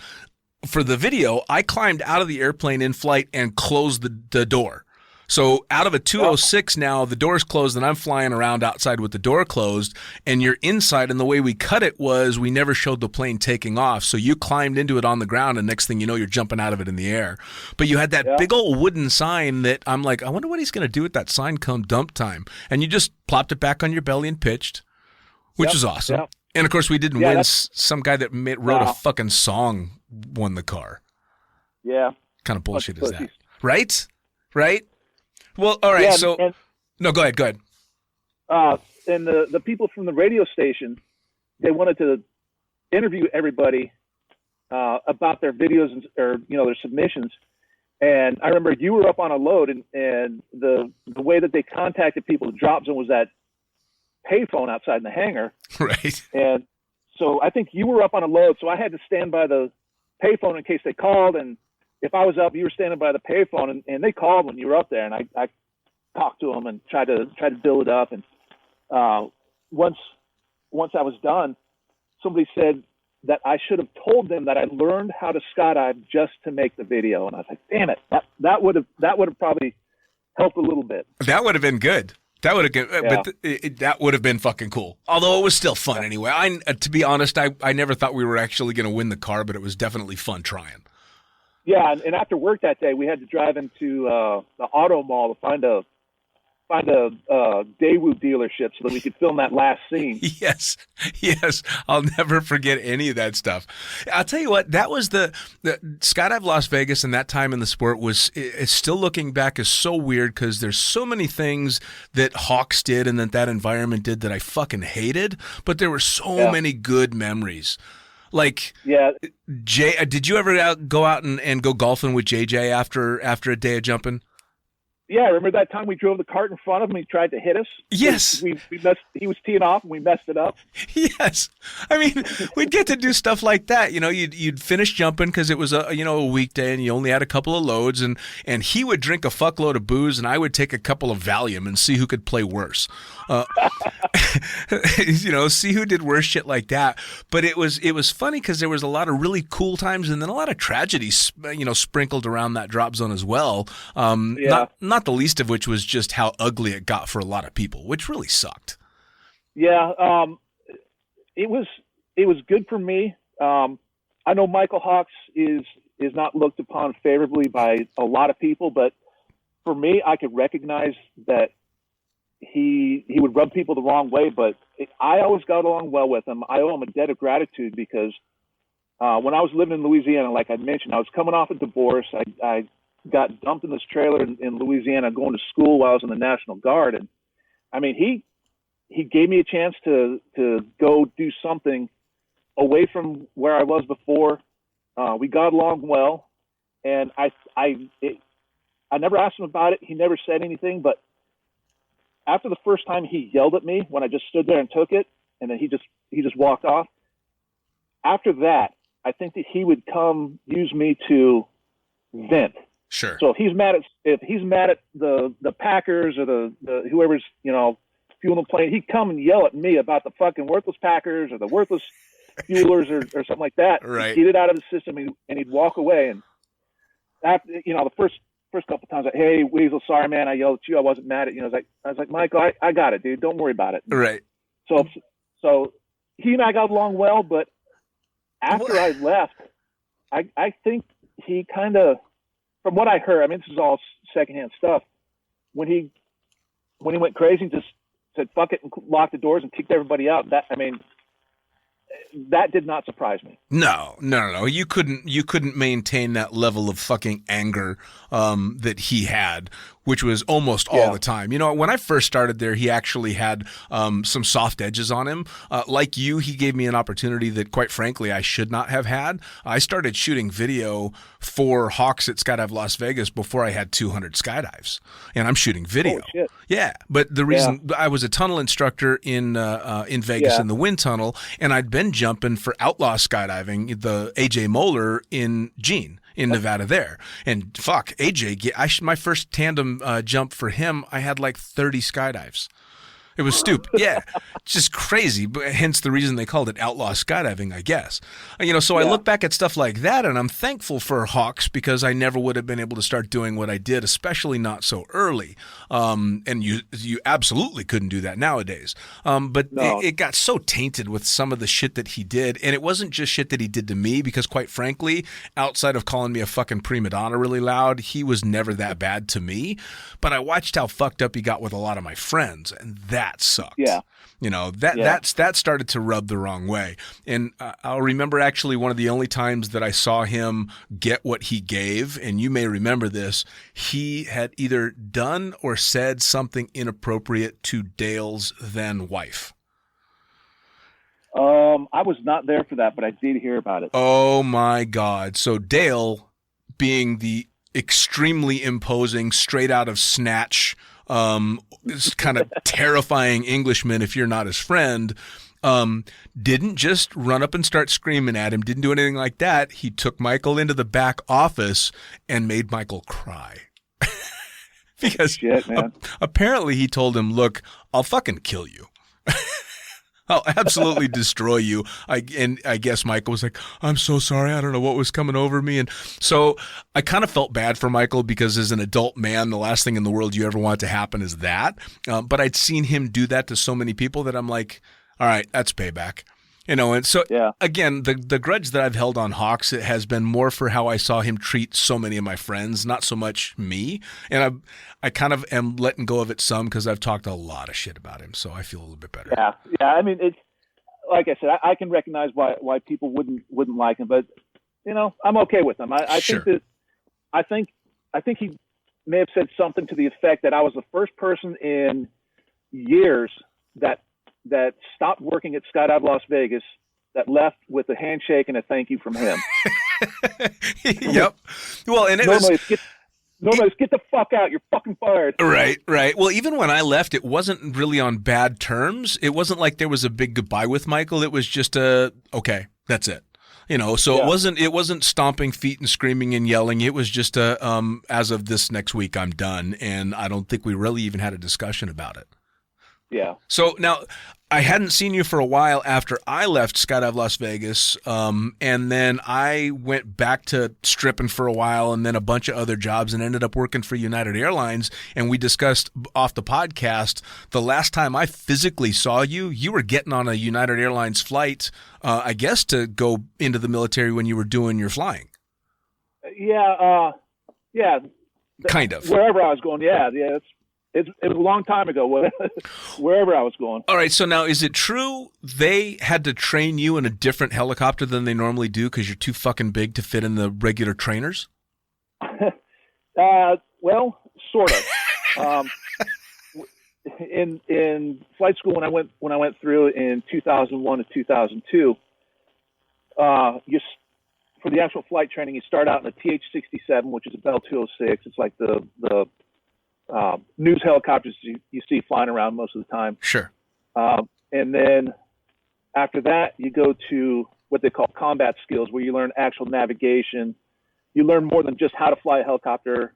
for the video, I climbed out of the airplane in flight and closed the door. So out of a 206 now, the door's closed, and I'm flying around outside with the door closed, and you're inside, and the way we cut it was we never showed the plane taking off. So you climbed into it on the ground, and next thing you know, you're jumping out of it in the air. But you had that big old wooden sign that I'm like, I wonder what he's going to do with that sign come dump time. And you just plopped it back on your belly and pitched, which was awesome. Yep. And, of course, we didn't win. Some guy that wrote a fucking song won the car. Yeah. What kind of bullshit is that? Right? Right? Well, all right. No, go ahead. And the people from the radio station, they wanted to interview everybody about their videos or their submissions. And I remember you were up on a load, and the way that they contacted people, the drop zone was that payphone outside in the hangar. Right. And so I think you were up on a load, so I had to stand by the payphone in case they called, and if I was up, you were standing by the payphone, and they called when you were up there, and I talked to them and tried to build it up. And once I was done, somebody said that I should have told them that I learned how to skydive just to make the video, and I was like, damn it, that would have probably helped a little bit. That would have been good. That would have been, but that would have been fucking cool. Although it was still fun anyway. To be honest, I never thought we were actually going to win the car, but it was definitely fun trying. Yeah, and after work that day, we had to drive into the auto mall to find a Daewoo dealership so that we could film that last scene. Yes, I'll never forget any of that stuff. I'll tell you what, that was the Skydive Las Vegas, and that time in the sport is still looking back is so weird because there's so many things that Hawks did and that environment did that I fucking hated, but there were so many good memories. Like, Jay, did you ever go out and go golfing with JJ after a day of jumping? Yeah, remember that time we drove the cart in front of him and he tried to hit us? Yes. We he was teeing off and we messed it up. Yes. I mean, we'd get to do stuff like that. You'd finish jumping because it was a weekday and you only had a couple of loads, and he would drink a fuckload of booze and I would take a couple of Valium and see who could play worse. See who did worse shit like that. But it was funny because there was a lot of really cool times and then a lot of tragedies, sprinkled around that drop zone as well. Not the least of which was just how ugly it got for a lot of people, which really sucked. Yeah, it was good for me. I know Michael Hawks is not looked upon favorably by a lot of people, but for me, I could recognize that he would rub people the wrong way, but I always got along well with him. I owe him a debt of gratitude because when I was living in Louisiana, like I mentioned, I was coming off a divorce. I got dumped in this trailer in Louisiana going to school while I was in the National Guard. And I mean, he gave me a chance to go do something away from where I was before. We got along well, and I never asked him about it. He never said anything, but after the first time he yelled at me when I just stood there and took it, and then he just walked off. After that, I think that he would come use me to vent. Sure. So if he's mad at the Packers or the whoever's fueling the plane, he'd come and yell at me about the fucking worthless Packers or the worthless fuelers or something like that. Right. He'd get it out of the system and he'd walk away. And after the first couple of times, like, hey Weasel, sorry man, I yelled at you. I wasn't mad at you. I was like Michael, I got it, dude. Don't worry about it. Right. So he and I got along well, but after I left, I think he kind of, from what I heard, I mean, this is all secondhand stuff. When he went crazy and just said, fuck it, and locked the doors and kicked everybody out. that did not surprise me. No. You couldn't maintain that level of fucking anger that he had, which was almost all the time. You know, when I first started there, he actually had some soft edges on him. Like you, he gave me an opportunity that, quite frankly, I should not have had. I started shooting video for Hawks at Skydive Las Vegas before I had 200 skydives, and I'm shooting video. Oh, shit. Yeah, but the reason I was a tunnel instructor in Vegas in the wind tunnel, and I'd been jumping for outlaw skydiving, the AJ Moeller in Jean in Nevada there. And fuck, AJ, my first tandem jump for him, I had like 30 skydives. It was stupid. Yeah, just crazy. Hence the reason they called it outlaw skydiving, I guess. You know, so I look back at stuff like that, and I'm thankful for Hawks because I never would have been able to start doing what I did, especially not so early. And you absolutely couldn't do that nowadays. But it got so tainted with some of the shit that he did, and it wasn't just shit that he did to me because, quite frankly, outside of calling me a fucking prima donna really loud, he was never that bad to me. But I watched how fucked up he got with a lot of my friends, and that sucked. Yeah. You know, that started to rub the wrong way. And I'll remember actually one of the only times that I saw him get what he gave, and you may remember this, he had either done or said something inappropriate to Dale's then wife. I was not there for that, but I did hear about it. Oh my God. So Dale, being the extremely imposing, straight out of Snatch, this kind of terrifying Englishman if you're not his friend, didn't just run up and start screaming at him, didn't do anything like that. He took Michael into the back office and made Michael cry. Because apparently he told him, look, I'll fucking kill you. I'll absolutely destroy you. I guess Michael was like, I'm so sorry. I don't know what was coming over me. And so I kind of felt bad for Michael because as an adult man, the last thing in the world you ever want to happen is that. But I'd seen him do that to so many people that I'm like, all right, that's payback. You know, and so again, the grudge that I've held on Hawks, it has been more for how I saw him treat so many of my friends, not so much me. And I kind of am letting go of it some because I've talked a lot of shit about him, so I feel a little bit better. Yeah. I mean, it's like I said, I can recognize why people wouldn't like him, but you know, I'm okay with him. I think he may have said something to the effect that I was the first person in years that stopped working at Skydive Las Vegas that left with a handshake and a thank you from him. Yep. Well, and normally it's get the fuck out. You're fucking fired. Right. Well, even when I left, it wasn't really on bad terms. It wasn't like there was a big goodbye with Michael. It was just okay, that's it. You know, so it wasn't stomping feet and screaming and yelling. It was just as of this next week, I'm done. And I don't think we really even had a discussion about it. Yeah. So now I hadn't seen you for a while after I left Skydive Las Vegas. And then I went back to stripping for a while and then a bunch of other jobs and ended up working for United Airlines. And we discussed off the podcast, the last time I physically saw you, you were getting on a United Airlines flight, I guess to go into the military when you were doing your flying. Yeah. Kind of. Wherever I was going. Yeah. It was a long time ago, wherever I was going. All right, so now is it true they had to train you in a different helicopter than they normally do because you're too fucking big to fit in the regular trainers? Well, sort of. In flight school, when I went through in 2001 to 2002, for the actual flight training, you start out in a TH-67, which is a Bell 206. It's like the news helicopters you see flying around most of the time. Sure. And then after that, you go to what they call combat skills, where you learn actual navigation. You learn more than just how to fly a helicopter.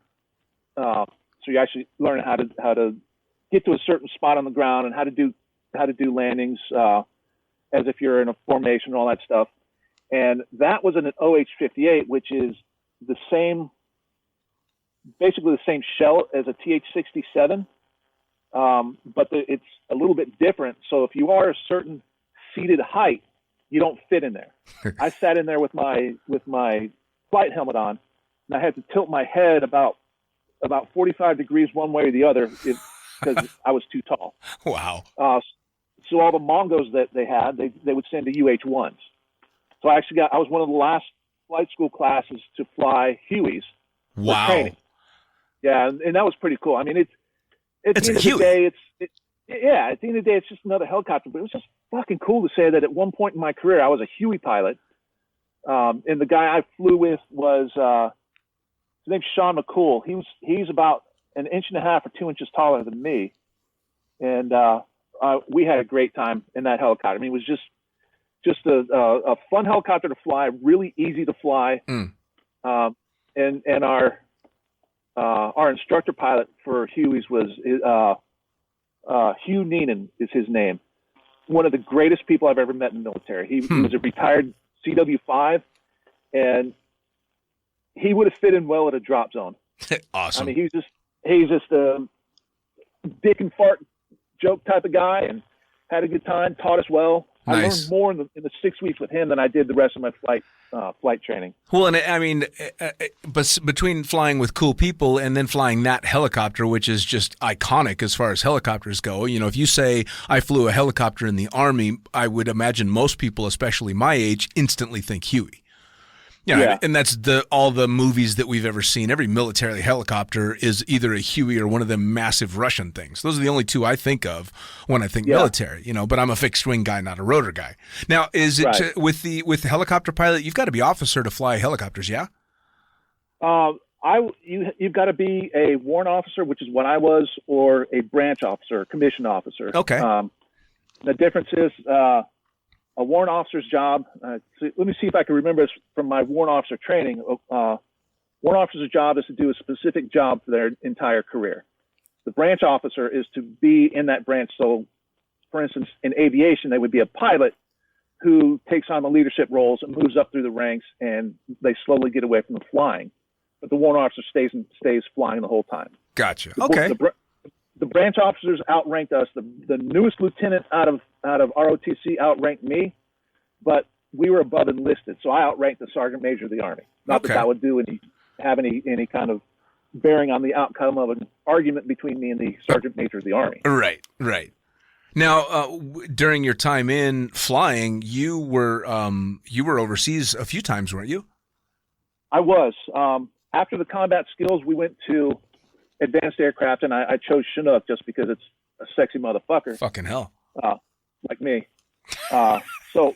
So you actually learn how to get to a certain spot on the ground and how to do landings as if you're in a formation and all that stuff. And that was in an OH-58, which is basically the same shell as a TH-67, but it's a little bit different. So if you are a certain seated height, you don't fit in there. I sat in there with my flight helmet on, and I had to tilt my head about 45 degrees one way or the other because I was too tall. Wow. so all the Mongos that they had, they would send to UH-1s. So I was one of the last flight school classes to fly Hueys for Wow. training. Yeah, and that was pretty cool. I mean, at It's the end a of the Huey. day, at the end of the day, it's just another helicopter. But it was just fucking cool to say that at one point in my career, I was a Huey pilot. And the guy I flew with was, his name's Sean McCool. He's about an inch and a half or 2 inches taller than me. And we had a great time in that helicopter. I mean, it was just a fun helicopter to fly, really easy to fly. And our instructor pilot for Hueys was Hugh Neenan is his name. One of the greatest people I've ever met in the military. He was a retired CW5, and he would have fit in well at a drop zone. Awesome. I mean, he's just a dick and fart joke type of guy, and had a good time, taught us well. Nice. I learned more in the 6 weeks with him than I did the rest of my flight training. Well, and I mean, but between flying with cool people and then flying that helicopter, which is just iconic as far as helicopters go, you know, if you say I flew a helicopter in the Army, I would imagine most people, especially my age, instantly think Huey. You know, Yeah. and that's all the movies that we've ever seen. Every military helicopter is either a Huey or one of them massive Russian things. Those are the only two I think of when I think military, you know, but I'm a fixed wing guy, not a rotor guy. Now, is it Right. with the helicopter pilot, you've got to be officer to fly helicopters, yeah? You've got to be a warrant officer, which is what I was, or a branch officer, commissioned officer. Okay. The difference is a warrant officer's job. Let me see if I can remember this from my warrant officer training. Warrant officer's job is to do a specific job for their entire career. The branch officer is to be in that branch. So, for instance, in aviation, they would be a pilot who takes on the leadership roles and moves up through the ranks, and they slowly get away from the flying. But the warrant officer stays flying the whole time. Gotcha. Okay. The branch officers outranked us. The newest lieutenant out of ROTC outranked me, but we were above enlisted, so I outranked the sergeant major of the Army. Not Okay. that that would have any kind of bearing on the outcome of an argument between me and the sergeant major of the Army. Right. Now, during your time in flying, you were overseas a few times, weren't you? I was. After the combat skills, we went to advanced aircraft, and I chose Chinook just because it's a sexy motherfucker. Fucking hell. Like me. So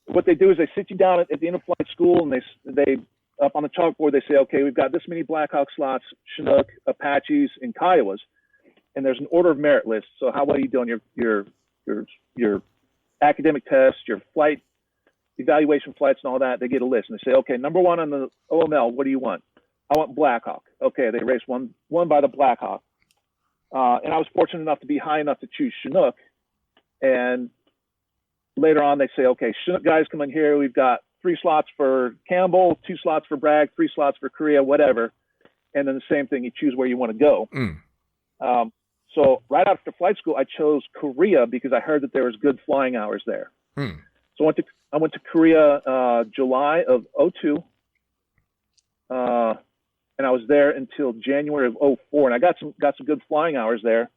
what they do is they sit you down at the end of flight school, and they up on the chalkboard, they say, okay, we've got this many Black Hawk slots, Chinook, Apaches, and Kiowas. And there's an order of merit list. So how well you do on your academic tests, your flight evaluation flights and all that, they get a list. And they say, okay, number one on the OML, what do you want? I want Black Hawk. Okay, they race one by the Black Hawk. And I was fortunate enough to be high enough to choose Chinook. And later on, they say, okay, Chinook guys, come in here. We've got 3 slots for Campbell, 2 slots for Bragg, 3 slots for Korea, whatever. And then the same thing, you choose where you want to go. So right after flight school, I chose Korea because I heard that there was good flying hours there. So I went to Korea July of 2002. And I was there until January of 2004, and I got some good flying hours there.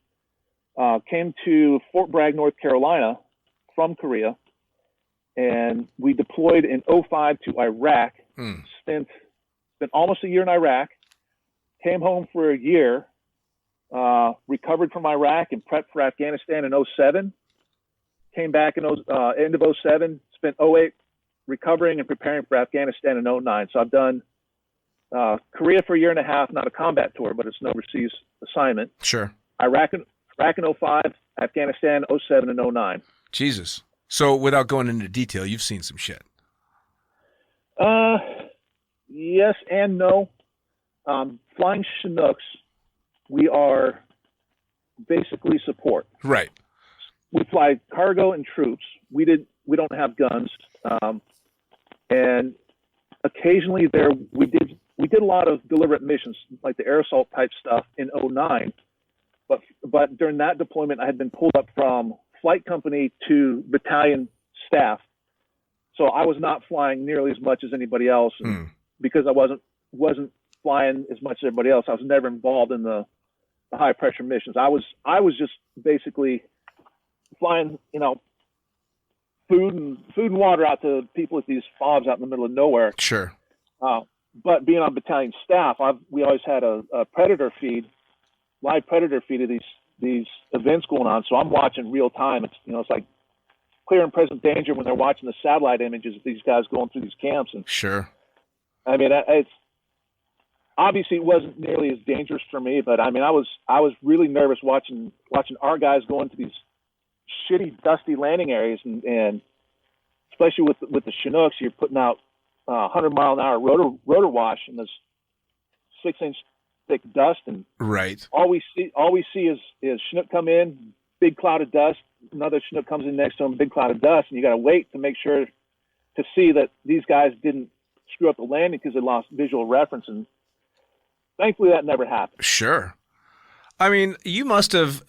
Came to Fort Bragg, North Carolina from Korea, and we deployed in 2005 to Iraq. Spent almost a year in Iraq. Came home for a year. Recovered from Iraq and prepped for Afghanistan in 2007. Came back in end of 2007. Spent 2008 recovering and preparing for Afghanistan in 2009. So I've done Korea for a year and a half, not a combat tour, but it's an overseas assignment. Sure. Iraq in 2005, Afghanistan 2007 and 2009. Jesus. So without going into detail, you've seen some shit. Yes and no. Flying Chinooks, we are basically support. Right. We fly cargo and troops. We don't have guns, and occasionally we did a lot of deliberate missions like the air assault type stuff in 2009. But during that deployment, I had been pulled up from flight company to battalion staff, so I was not flying nearly as much as anybody else. And because I wasn't flying as much as everybody else, I was never involved in the high pressure missions. I was just basically flying, food and water out to people at these FOBs out in the middle of nowhere. Sure. But being on battalion staff, we always had a predator feed, live predator feed of these events going on. So I'm watching real time. It's like clear and present danger when they're watching the satellite images of these guys going through these camps. And sure. I mean, it's obviously it wasn't nearly as dangerous for me, but I mean, I was really nervous watching our guys going to these shitty, dusty landing areas, and especially with the Chinooks, you're putting out 100-mile-an-hour rotor wash and this 6-inch thick dust, and right. All we see is Chinook come in, big cloud of dust. Another Chinook comes in next to him, big cloud of dust, and you got to wait to make sure to see that these guys didn't screw up the landing because they lost visual reference. And thankfully, that never happened. Sure. I mean, you must have,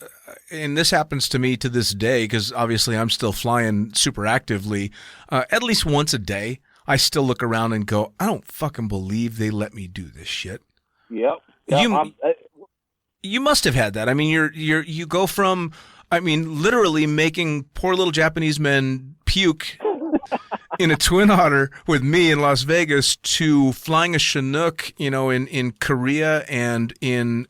and this happens to me to this day, because obviously I'm still flying super actively, at least once a day. I still look around and go, I don't fucking believe they let me do this shit. Yep. You must have had that. I mean, you go from, I mean, literally making poor little Japanese men puke in a Twin Otter with me in Las Vegas to flying a Chinook, in Korea and in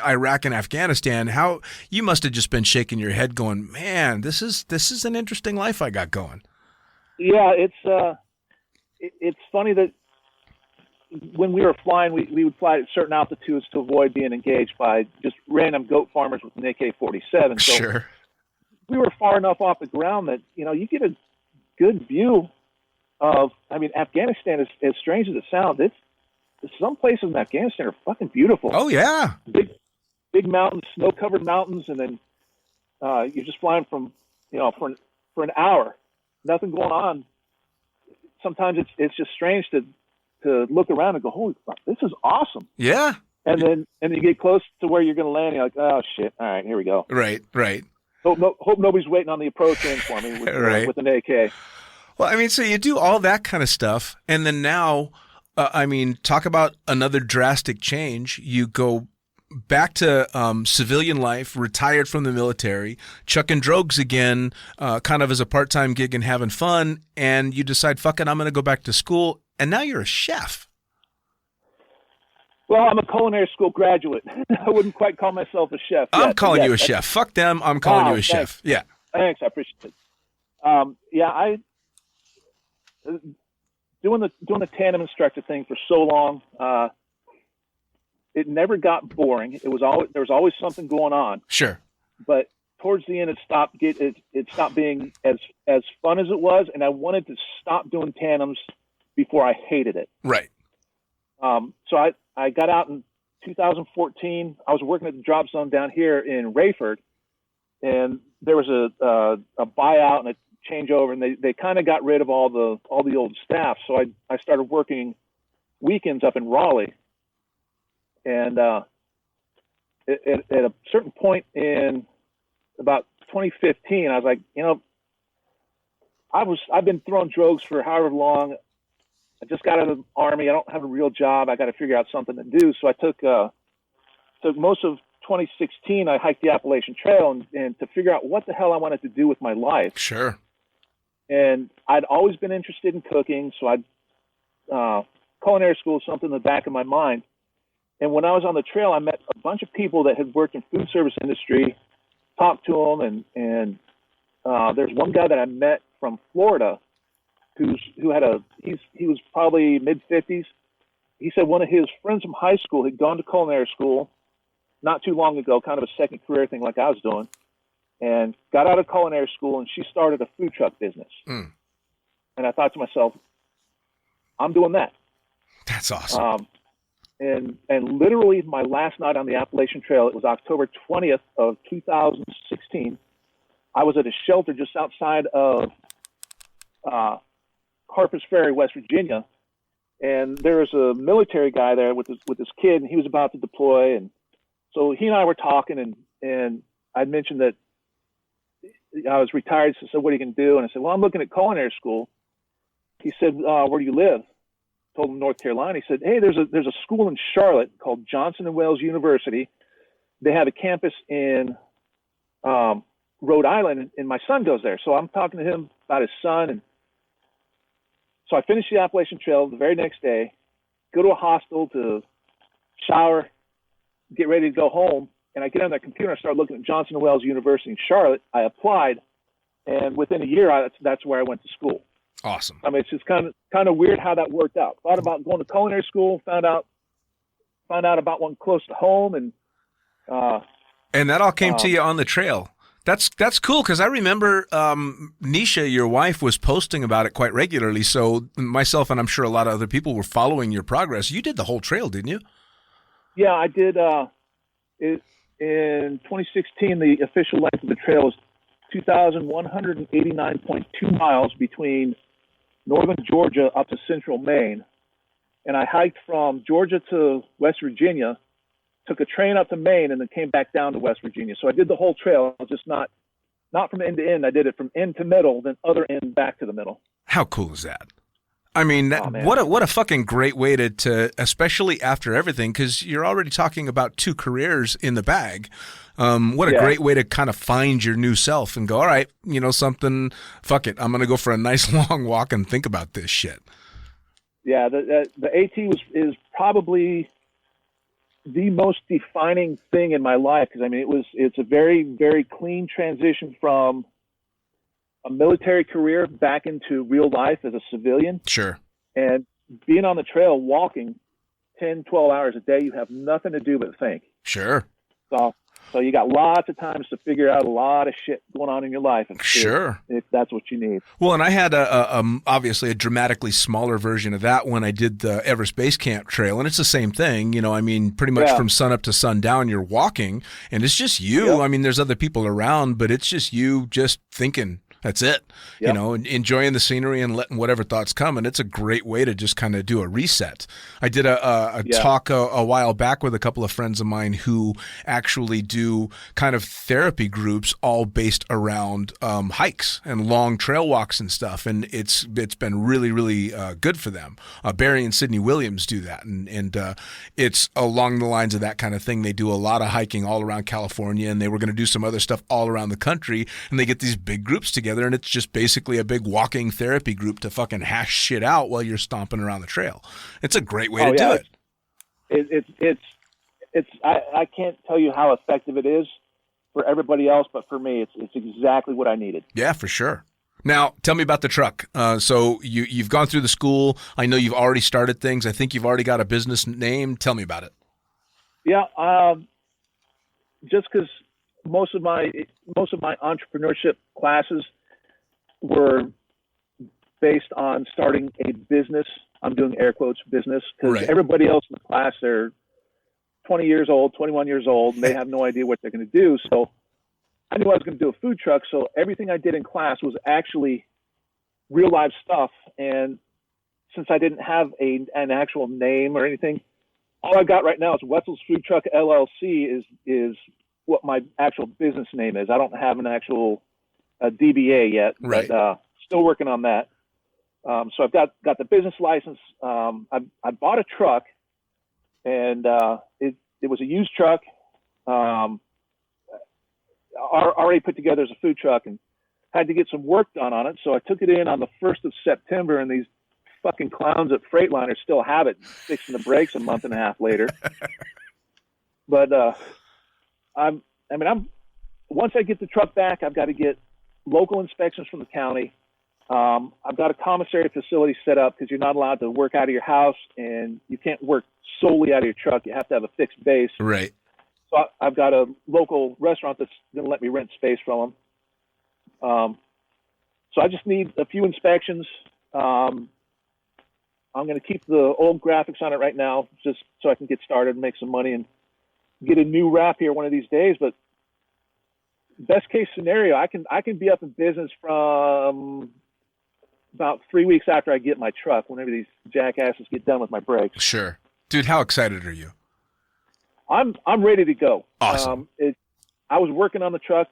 Iraq and Afghanistan. How you must have just been shaking your head going, man, this is an interesting life I got going. Yeah, it's funny that when we were flying, we would fly at certain altitudes to avoid being engaged by just random goat farmers with an AK-47. So sure. We were far enough off the ground that, you get a good view of, I mean, Afghanistan is, as strange as it sounds, some places in Afghanistan are fucking beautiful. Oh yeah. Big mountains, snow-covered mountains. And then you're just flying from, for an hour, nothing going on. Sometimes it's just strange to look around and go, holy fuck, this is awesome. Yeah. And then you get close to where you're going to land. And you're like, oh shit. All right, here we go. Right. Hope nobody's waiting on the approach in for me with, with an AK. Well, I mean, so you do all that kind of stuff. And then now, talk about another drastic change. You go back to civilian life, retired from the military, chucking drogues again, kind of as a part-time gig and having fun, and you decide, fuck it, I'm going to go back to school, and now you're a chef. Well, I'm a culinary school graduate. I wouldn't quite call myself a chef. I'm calling you a chef. Fuck them, I'm calling you a chef. Yeah. Thanks, I appreciate it. I doing the tandem instructor thing for so long. It never got boring. There was always something going on. Sure. But towards the end, it stopped being as fun as it was, and I wanted to stop doing tandems before I hated it. Right. So I got out in 2014. I was working at the drop zone down here in Rayford, and there was a buyout and a changeover, and they kind of got rid of all the old staff. So I started working weekends up in Raleigh. And at a certain point in about 2015, I was like, I've been throwing drogues for however long. I just got out of the Army. I don't have a real job. I got to figure out something to do. So I took most of 2016. I hiked the Appalachian Trail and to figure out what the hell I wanted to do with my life. Sure. And I'd always been interested in cooking, so culinary school is something in the back of my mind. And when I was on the trail, I met a bunch of people that had worked in food service industry, talked to them, and there's one guy that I met from Florida who was probably mid-50s. He said one of his friends from high school had gone to culinary school not too long ago, kind of a second career thing like I was doing, and got out of culinary school, and she started a food truck business. Mm. And I thought to myself, I'm doing that. That's awesome. And literally my last night on the Appalachian Trail, it was October 20th of 2016. I was at a shelter just outside of Harpers Ferry, West Virginia, and there was a military guy there with his kid, and he was about to deploy. And so he and I were talking, and I'd mentioned that I was retired. So I said, what are you going to do? And I said, well, I'm looking at culinary school. He said, where do you live? Told him North Carolina. He said, hey, there's a school in Charlotte called Johnson & Wales University. They have a campus in Rhode Island, and my son goes there. So I'm talking to him about his son. And so I finished the Appalachian Trail the very next day, go to a hostel to shower, get ready to go home. And I get on that computer and I start looking at Johnson & Wales University in Charlotte. I applied, and within a year, that's where I went to school. Awesome. I mean, it's just kind of weird how that worked out. Thought about going to culinary school, found out about one close to home, and that all came to you on the trail. That's cool, because I remember Nisha, your wife, was posting about it quite regularly. So myself and I'm sure a lot of other people were following your progress. You did the whole trail, didn't you? Yeah, I did. In 2016, the official length of the trail is 2,189.2 miles between northern Georgia up to central Maine. And I hiked from Georgia to West Virginia, took a train up to Maine, and then came back down to West Virginia. So I did the whole trail, just not from end to end. I did it from end to middle, then other end back to the middle. How cool is that? I mean, what a fucking great way to especially after everything, because you're already talking about 2 careers in the bag. What a great way to kind of find your new self and go, all right, something, fuck it, I'm going to go for a nice long walk and think about this shit. Yeah, the AT is probably the most defining thing in my life, because I mean it's a very, very clean transition from a military career back into real life as a civilian. Sure. And being on the trail, walking 10, 12 hours a day, you have nothing to do but think. Sure. So you got lots of times to figure out a lot of shit going on in your life. If that's what you need. Well, and I had obviously a dramatically smaller version of that when I did the Everest Base Camp Trail, and it's the same thing. I mean, pretty much from sun up to sundown, you're walking, and it's just you. Yep. I mean, there's other people around, but it's just you just thinking. That's it. Yep. Enjoying the scenery and letting whatever thoughts come. And it's a great way to just kind of do a reset. I did a talk a while back with a couple of friends of mine who actually do kind of therapy groups all based around hikes and long trail walks and stuff. And it's been really, really good for them. Barry and Sydney Williams do that. And it's along the lines of that kind of thing. They do a lot of hiking all around California, and they were going to do some other stuff all around the country. And they get these big groups together, and it's just basically a big walking therapy group to fucking hash shit out while you're stomping around the trail. It's a great way to do it. I can't tell you how effective it is for everybody else, but for me, it's exactly what I needed. Yeah, for sure. Now, tell me about the truck. So you've gone through the school. I know you've already started things. I think you've already got a business name. Tell me about it. Yeah, just because most of my entrepreneurship classes were based on starting a business. I'm doing air quotes business, because everybody else in the class, they're 20 years old, 21 years old, and they have no idea what they're going to do. So I knew I was going to do a food truck. So everything I did in class was actually real life stuff. And since I didn't have an actual name or anything, all I got right now is Wetzel's Food Truck LLC is what my actual business name is. I don't have an actual DBA yet, but still working on that. So I've got the business license. I bought a truck, and it was a used truck, already put together as a food truck, and had to get some work done on it. So I took it in on the 1st of September, and these fucking clowns at Freightliner still have it, fixing the brakes a month and a half later. But once I get the truck back, I've got to get local inspections from the county. I've got a commissary facility set up, because you're not allowed to work out of your house, and you can't work solely out of your truck. You have to have a fixed base. Right. So I've got a local restaurant that's going to let me rent space from them. So I just need a few inspections. I'm going to keep the old graphics on it right now, just so I can get started and make some money and get a new wrap here one of these days. But best case scenario, I can be up in business from about 3 weeks after I get my truck, whenever these jackasses get done with my brakes. Sure. Dude, how excited are you? I'm ready to go. Awesome. I was working on the truck,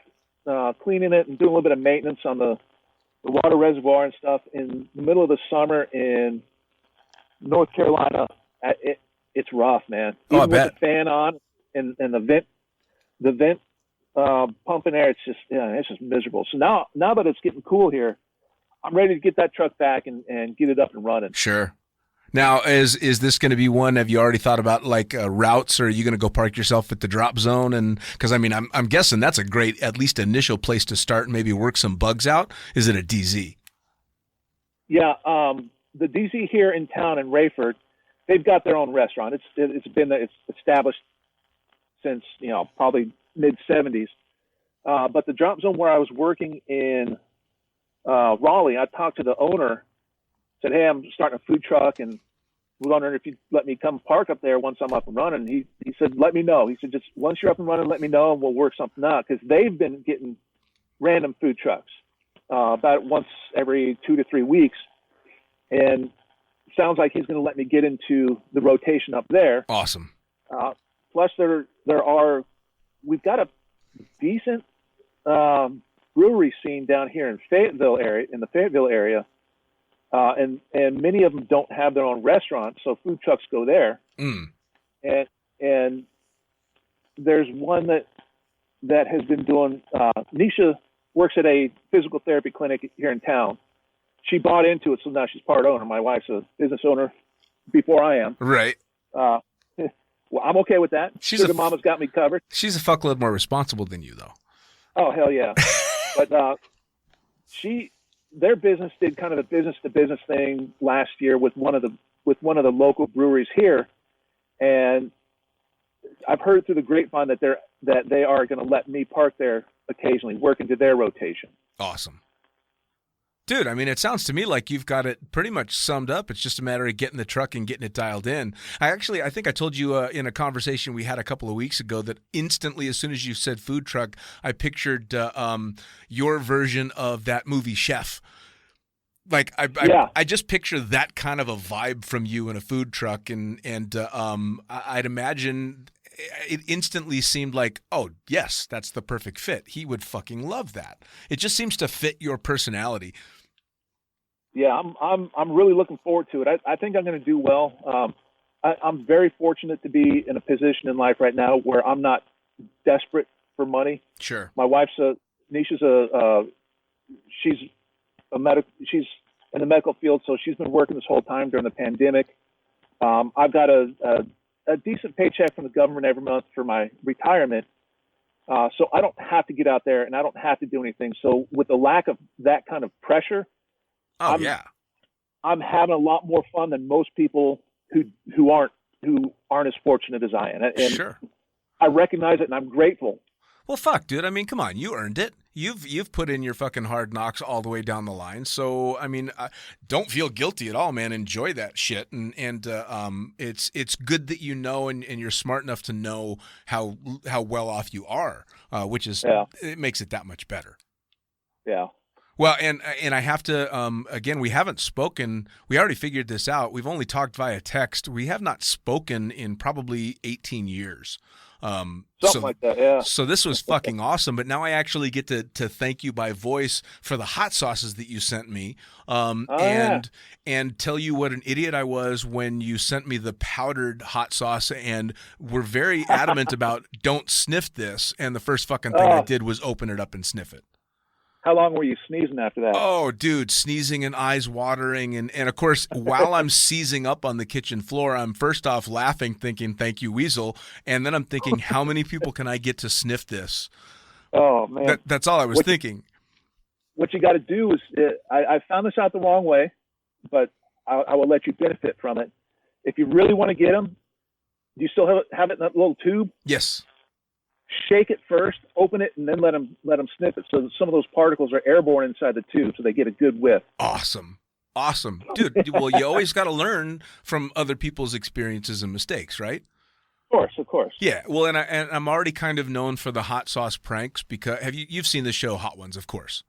cleaning it and doing a little bit of maintenance on the water reservoir and stuff in the middle of the summer in North Carolina. It's rough, man. Even I bet. with the fan on and the vent pumping air. It's just miserable. So now that it's getting cool here, I'm ready to get that truck back and get it up and running. Sure. Now, is this going to be one? Have you already thought about like routes, or are you going to go park yourself at the drop zone? And because I mean, I'm guessing that's a great at least initial place to start and maybe work some bugs out. Is it a DZ? Yeah, the DZ here in town in Rayford, they've got their own restaurant. It's established since probably mid '70s. But the drop zone where I was working in Raleigh, I talked to the owner. Said, hey, I'm starting a food truck and was wondering if you'd let me come park up there once I'm up and running. He said, let me know. He said, just once you're up and running, let me know and we'll work something out. Because they've been getting random food trucks about once every 2 to 3 weeks. And it sounds like he's going to let me get into the rotation up there. Awesome. Plus we've got a decent brewery scene down here in the Fayetteville area. And many of them don't have their own restaurants, so food trucks go there. Mm. And there's one that has been doing. Nisha works at a physical therapy clinic here in town. She bought into it, so now she's part owner. My wife's a business owner before I am. Right. Well, I'm okay with that. Sugar Mama's got me covered. She's a fuckload more responsible than you, though. Oh hell yeah! But their business did kind of a business to business thing last year with one of the local breweries here, and I've heard through the grapevine that they are going to let me park there occasionally, work into their rotation. Awesome. Dude, I mean, it sounds to me like you've got it pretty much summed up. It's just a matter of getting the truck and getting it dialed in. I think I told you in a conversation we had a couple of weeks ago that instantly, as soon as you said food truck, I pictured your version of that movie Chef. Like I just picture that kind of a vibe from you in a food truck, and I'd imagine it instantly seemed like, oh yes, that's the perfect fit. He would fucking love that. It just seems to fit your personality. Yeah, I'm really looking forward to it. I think I'm going to do well. I'm very fortunate to be in a position in life right now where I'm not desperate for money. Sure. My wife's Nisha's she's in the medical field, so she's been working this whole time during the pandemic. I've got a decent paycheck from the government every month for my retirement. So I don't have to get out there and I don't have to do anything. So with the lack of that kind of pressure, I'm having a lot more fun than most people who aren't as fortunate as I am. And sure. I recognize it and I'm grateful. Well, fuck, dude. I mean, come on. You earned it. You've put in your fucking hard knocks all the way down the line. So, I mean, don't feel guilty at all, man. Enjoy that shit. And it's good that you know and you're smart enough to know how well off you are, which is it makes it that much better. Yeah. Well, and I have to, again, we haven't spoken. We already figured this out. We've only talked via text. We have not spoken in probably 18 years. Something like that, yeah. So this was fucking awesome. But now I actually get to thank you by voice for the hot sauces that you sent me, and tell you what an idiot I was when you sent me the powdered hot sauce and were very adamant about don't sniff this. And the first fucking thing I did was open it up and sniff it. How long were you sneezing after that? Oh, dude, sneezing and eyes watering. And of course, while I'm seizing up on the kitchen floor, I'm first off laughing, thinking, thank you, Weasel. And then I'm thinking, how many people can I get to sniff this? Oh, man. That's all I was thinking. What you got to do is, I found this out the wrong way, but I will let you benefit from it. If you really want to get them, do you still have it in that little tube? Yes. Shake it first, open it, and then let them sniff it. So some of those particles are airborne inside the tube, so they get a good whiff. Awesome, dude. Well, you always got to learn from other people's experiences and mistakes, right? Of course. Yeah. Well, and I'm already kind of known for the hot sauce pranks because you've seen the show Hot Ones, of course.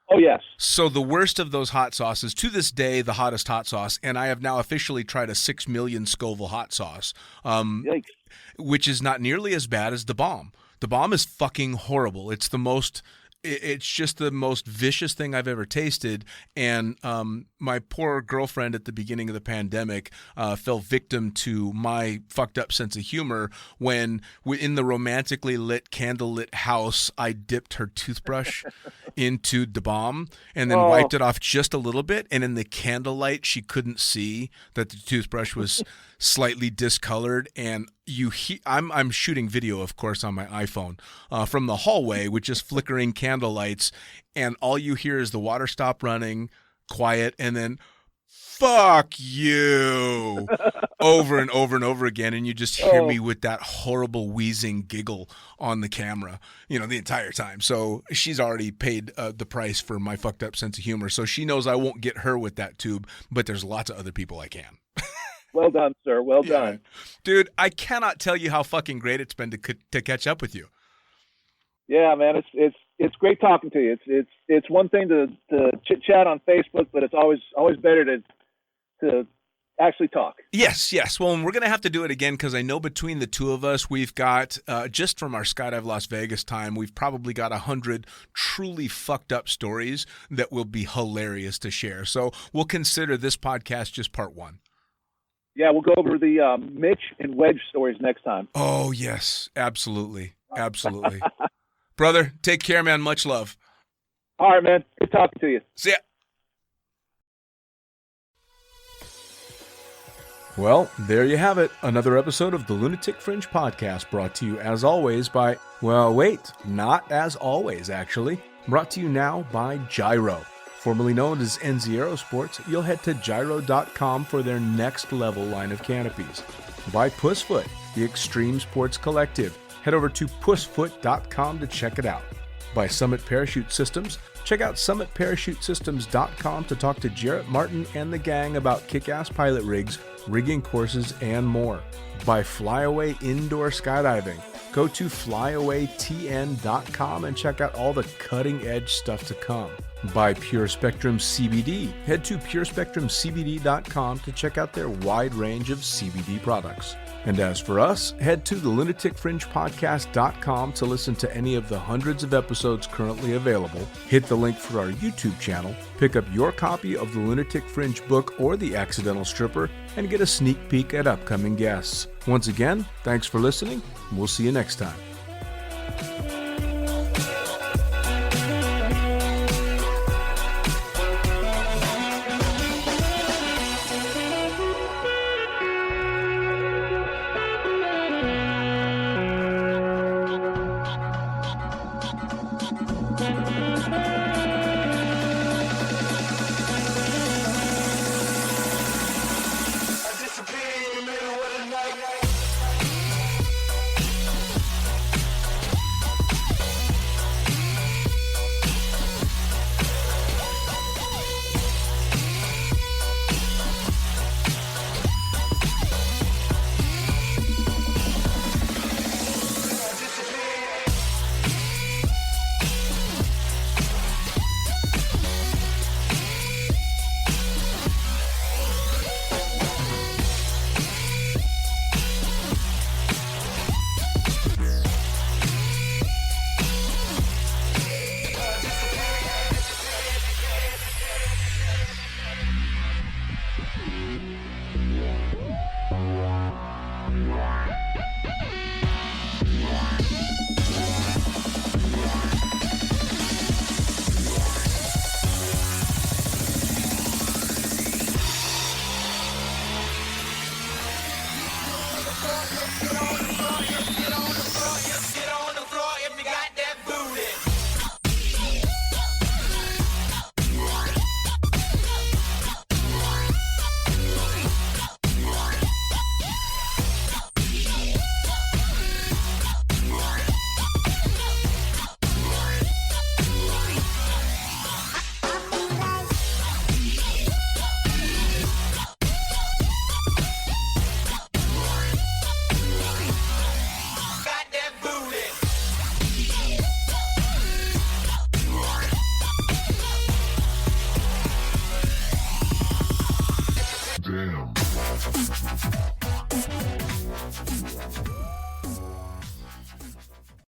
Oh, yes. So the worst of those hot sauces, to this day, the hottest hot sauce, and I have now officially tried a 6 million Scoville hot sauce, which is not nearly as bad as the bomb. The bomb is fucking horrible. It's the most it's just the most vicious thing I've ever tasted. And my poor girlfriend at the beginning of the pandemic fell victim to my fucked up sense of humor when in the romantically lit, candlelit house, I dipped her toothbrush into the bomb and then wiped it off just a little bit. And in the candlelight, she couldn't see that the toothbrush was slightly discolored. And I'm shooting video, of course, on my iPhone from the hallway with just flickering candle lights, and all you hear is the water stop running, quiet, and then fuck you over and over and over again, and you just hear me with that horrible wheezing giggle on the camera, the entire time. So she's already paid the price for my fucked up sense of humor, so she knows I won't get her with that tube, but there's lots of other people I can. Well done, sir. Well done. Dude, I cannot tell you how fucking great it's been to catch up with you. Yeah, man, it's great talking to you. It's one thing to chit chat on Facebook, but it's always better to actually talk. Yes. Well, and we're going to have to do it again because I know between the two of us, we've got, just from our Skydive Las Vegas time, we've probably got 100 truly fucked up stories that will be hilarious to share. So we'll consider this podcast just part one. Yeah, we'll go over the Mitch and Wedge stories next time. Oh, yes. Absolutely. Brother, take care, man. Much love. All right, man. Good talking to you. See ya. Well, there you have it. Another episode of the Lunatic Fringe podcast brought to you, as always, by, well, wait, not as always, actually. Brought to you now by Gyro. Formerly known as NZ Aerosports, you'll head to gyro.com for their next level line of canopies. By Pussfoot, the Extreme Sports Collective. Head over to pussfoot.com to check it out. By Summit Parachute Systems, check out summitparachutesystems.com to talk to Jarrett Martin and the gang about kick-ass pilot rigs, rigging courses, and more. By Flyaway Indoor Skydiving, go to flyawaytn.com and check out all the cutting-edge stuff to come. By Pure Spectrum CBD, head to purespectrumcbd.com to check out their wide range of CBD products. And as for us, head to the lunaticfringepodcast.com to listen to any of the hundreds of episodes currently available, hit the link for our YouTube channel, pick up your copy of the Lunatic Fringe book or The Accidental Stripper, and get a sneak peek at upcoming guests. Once again, thanks for listening. We'll see you next time. Get on the fire, get on.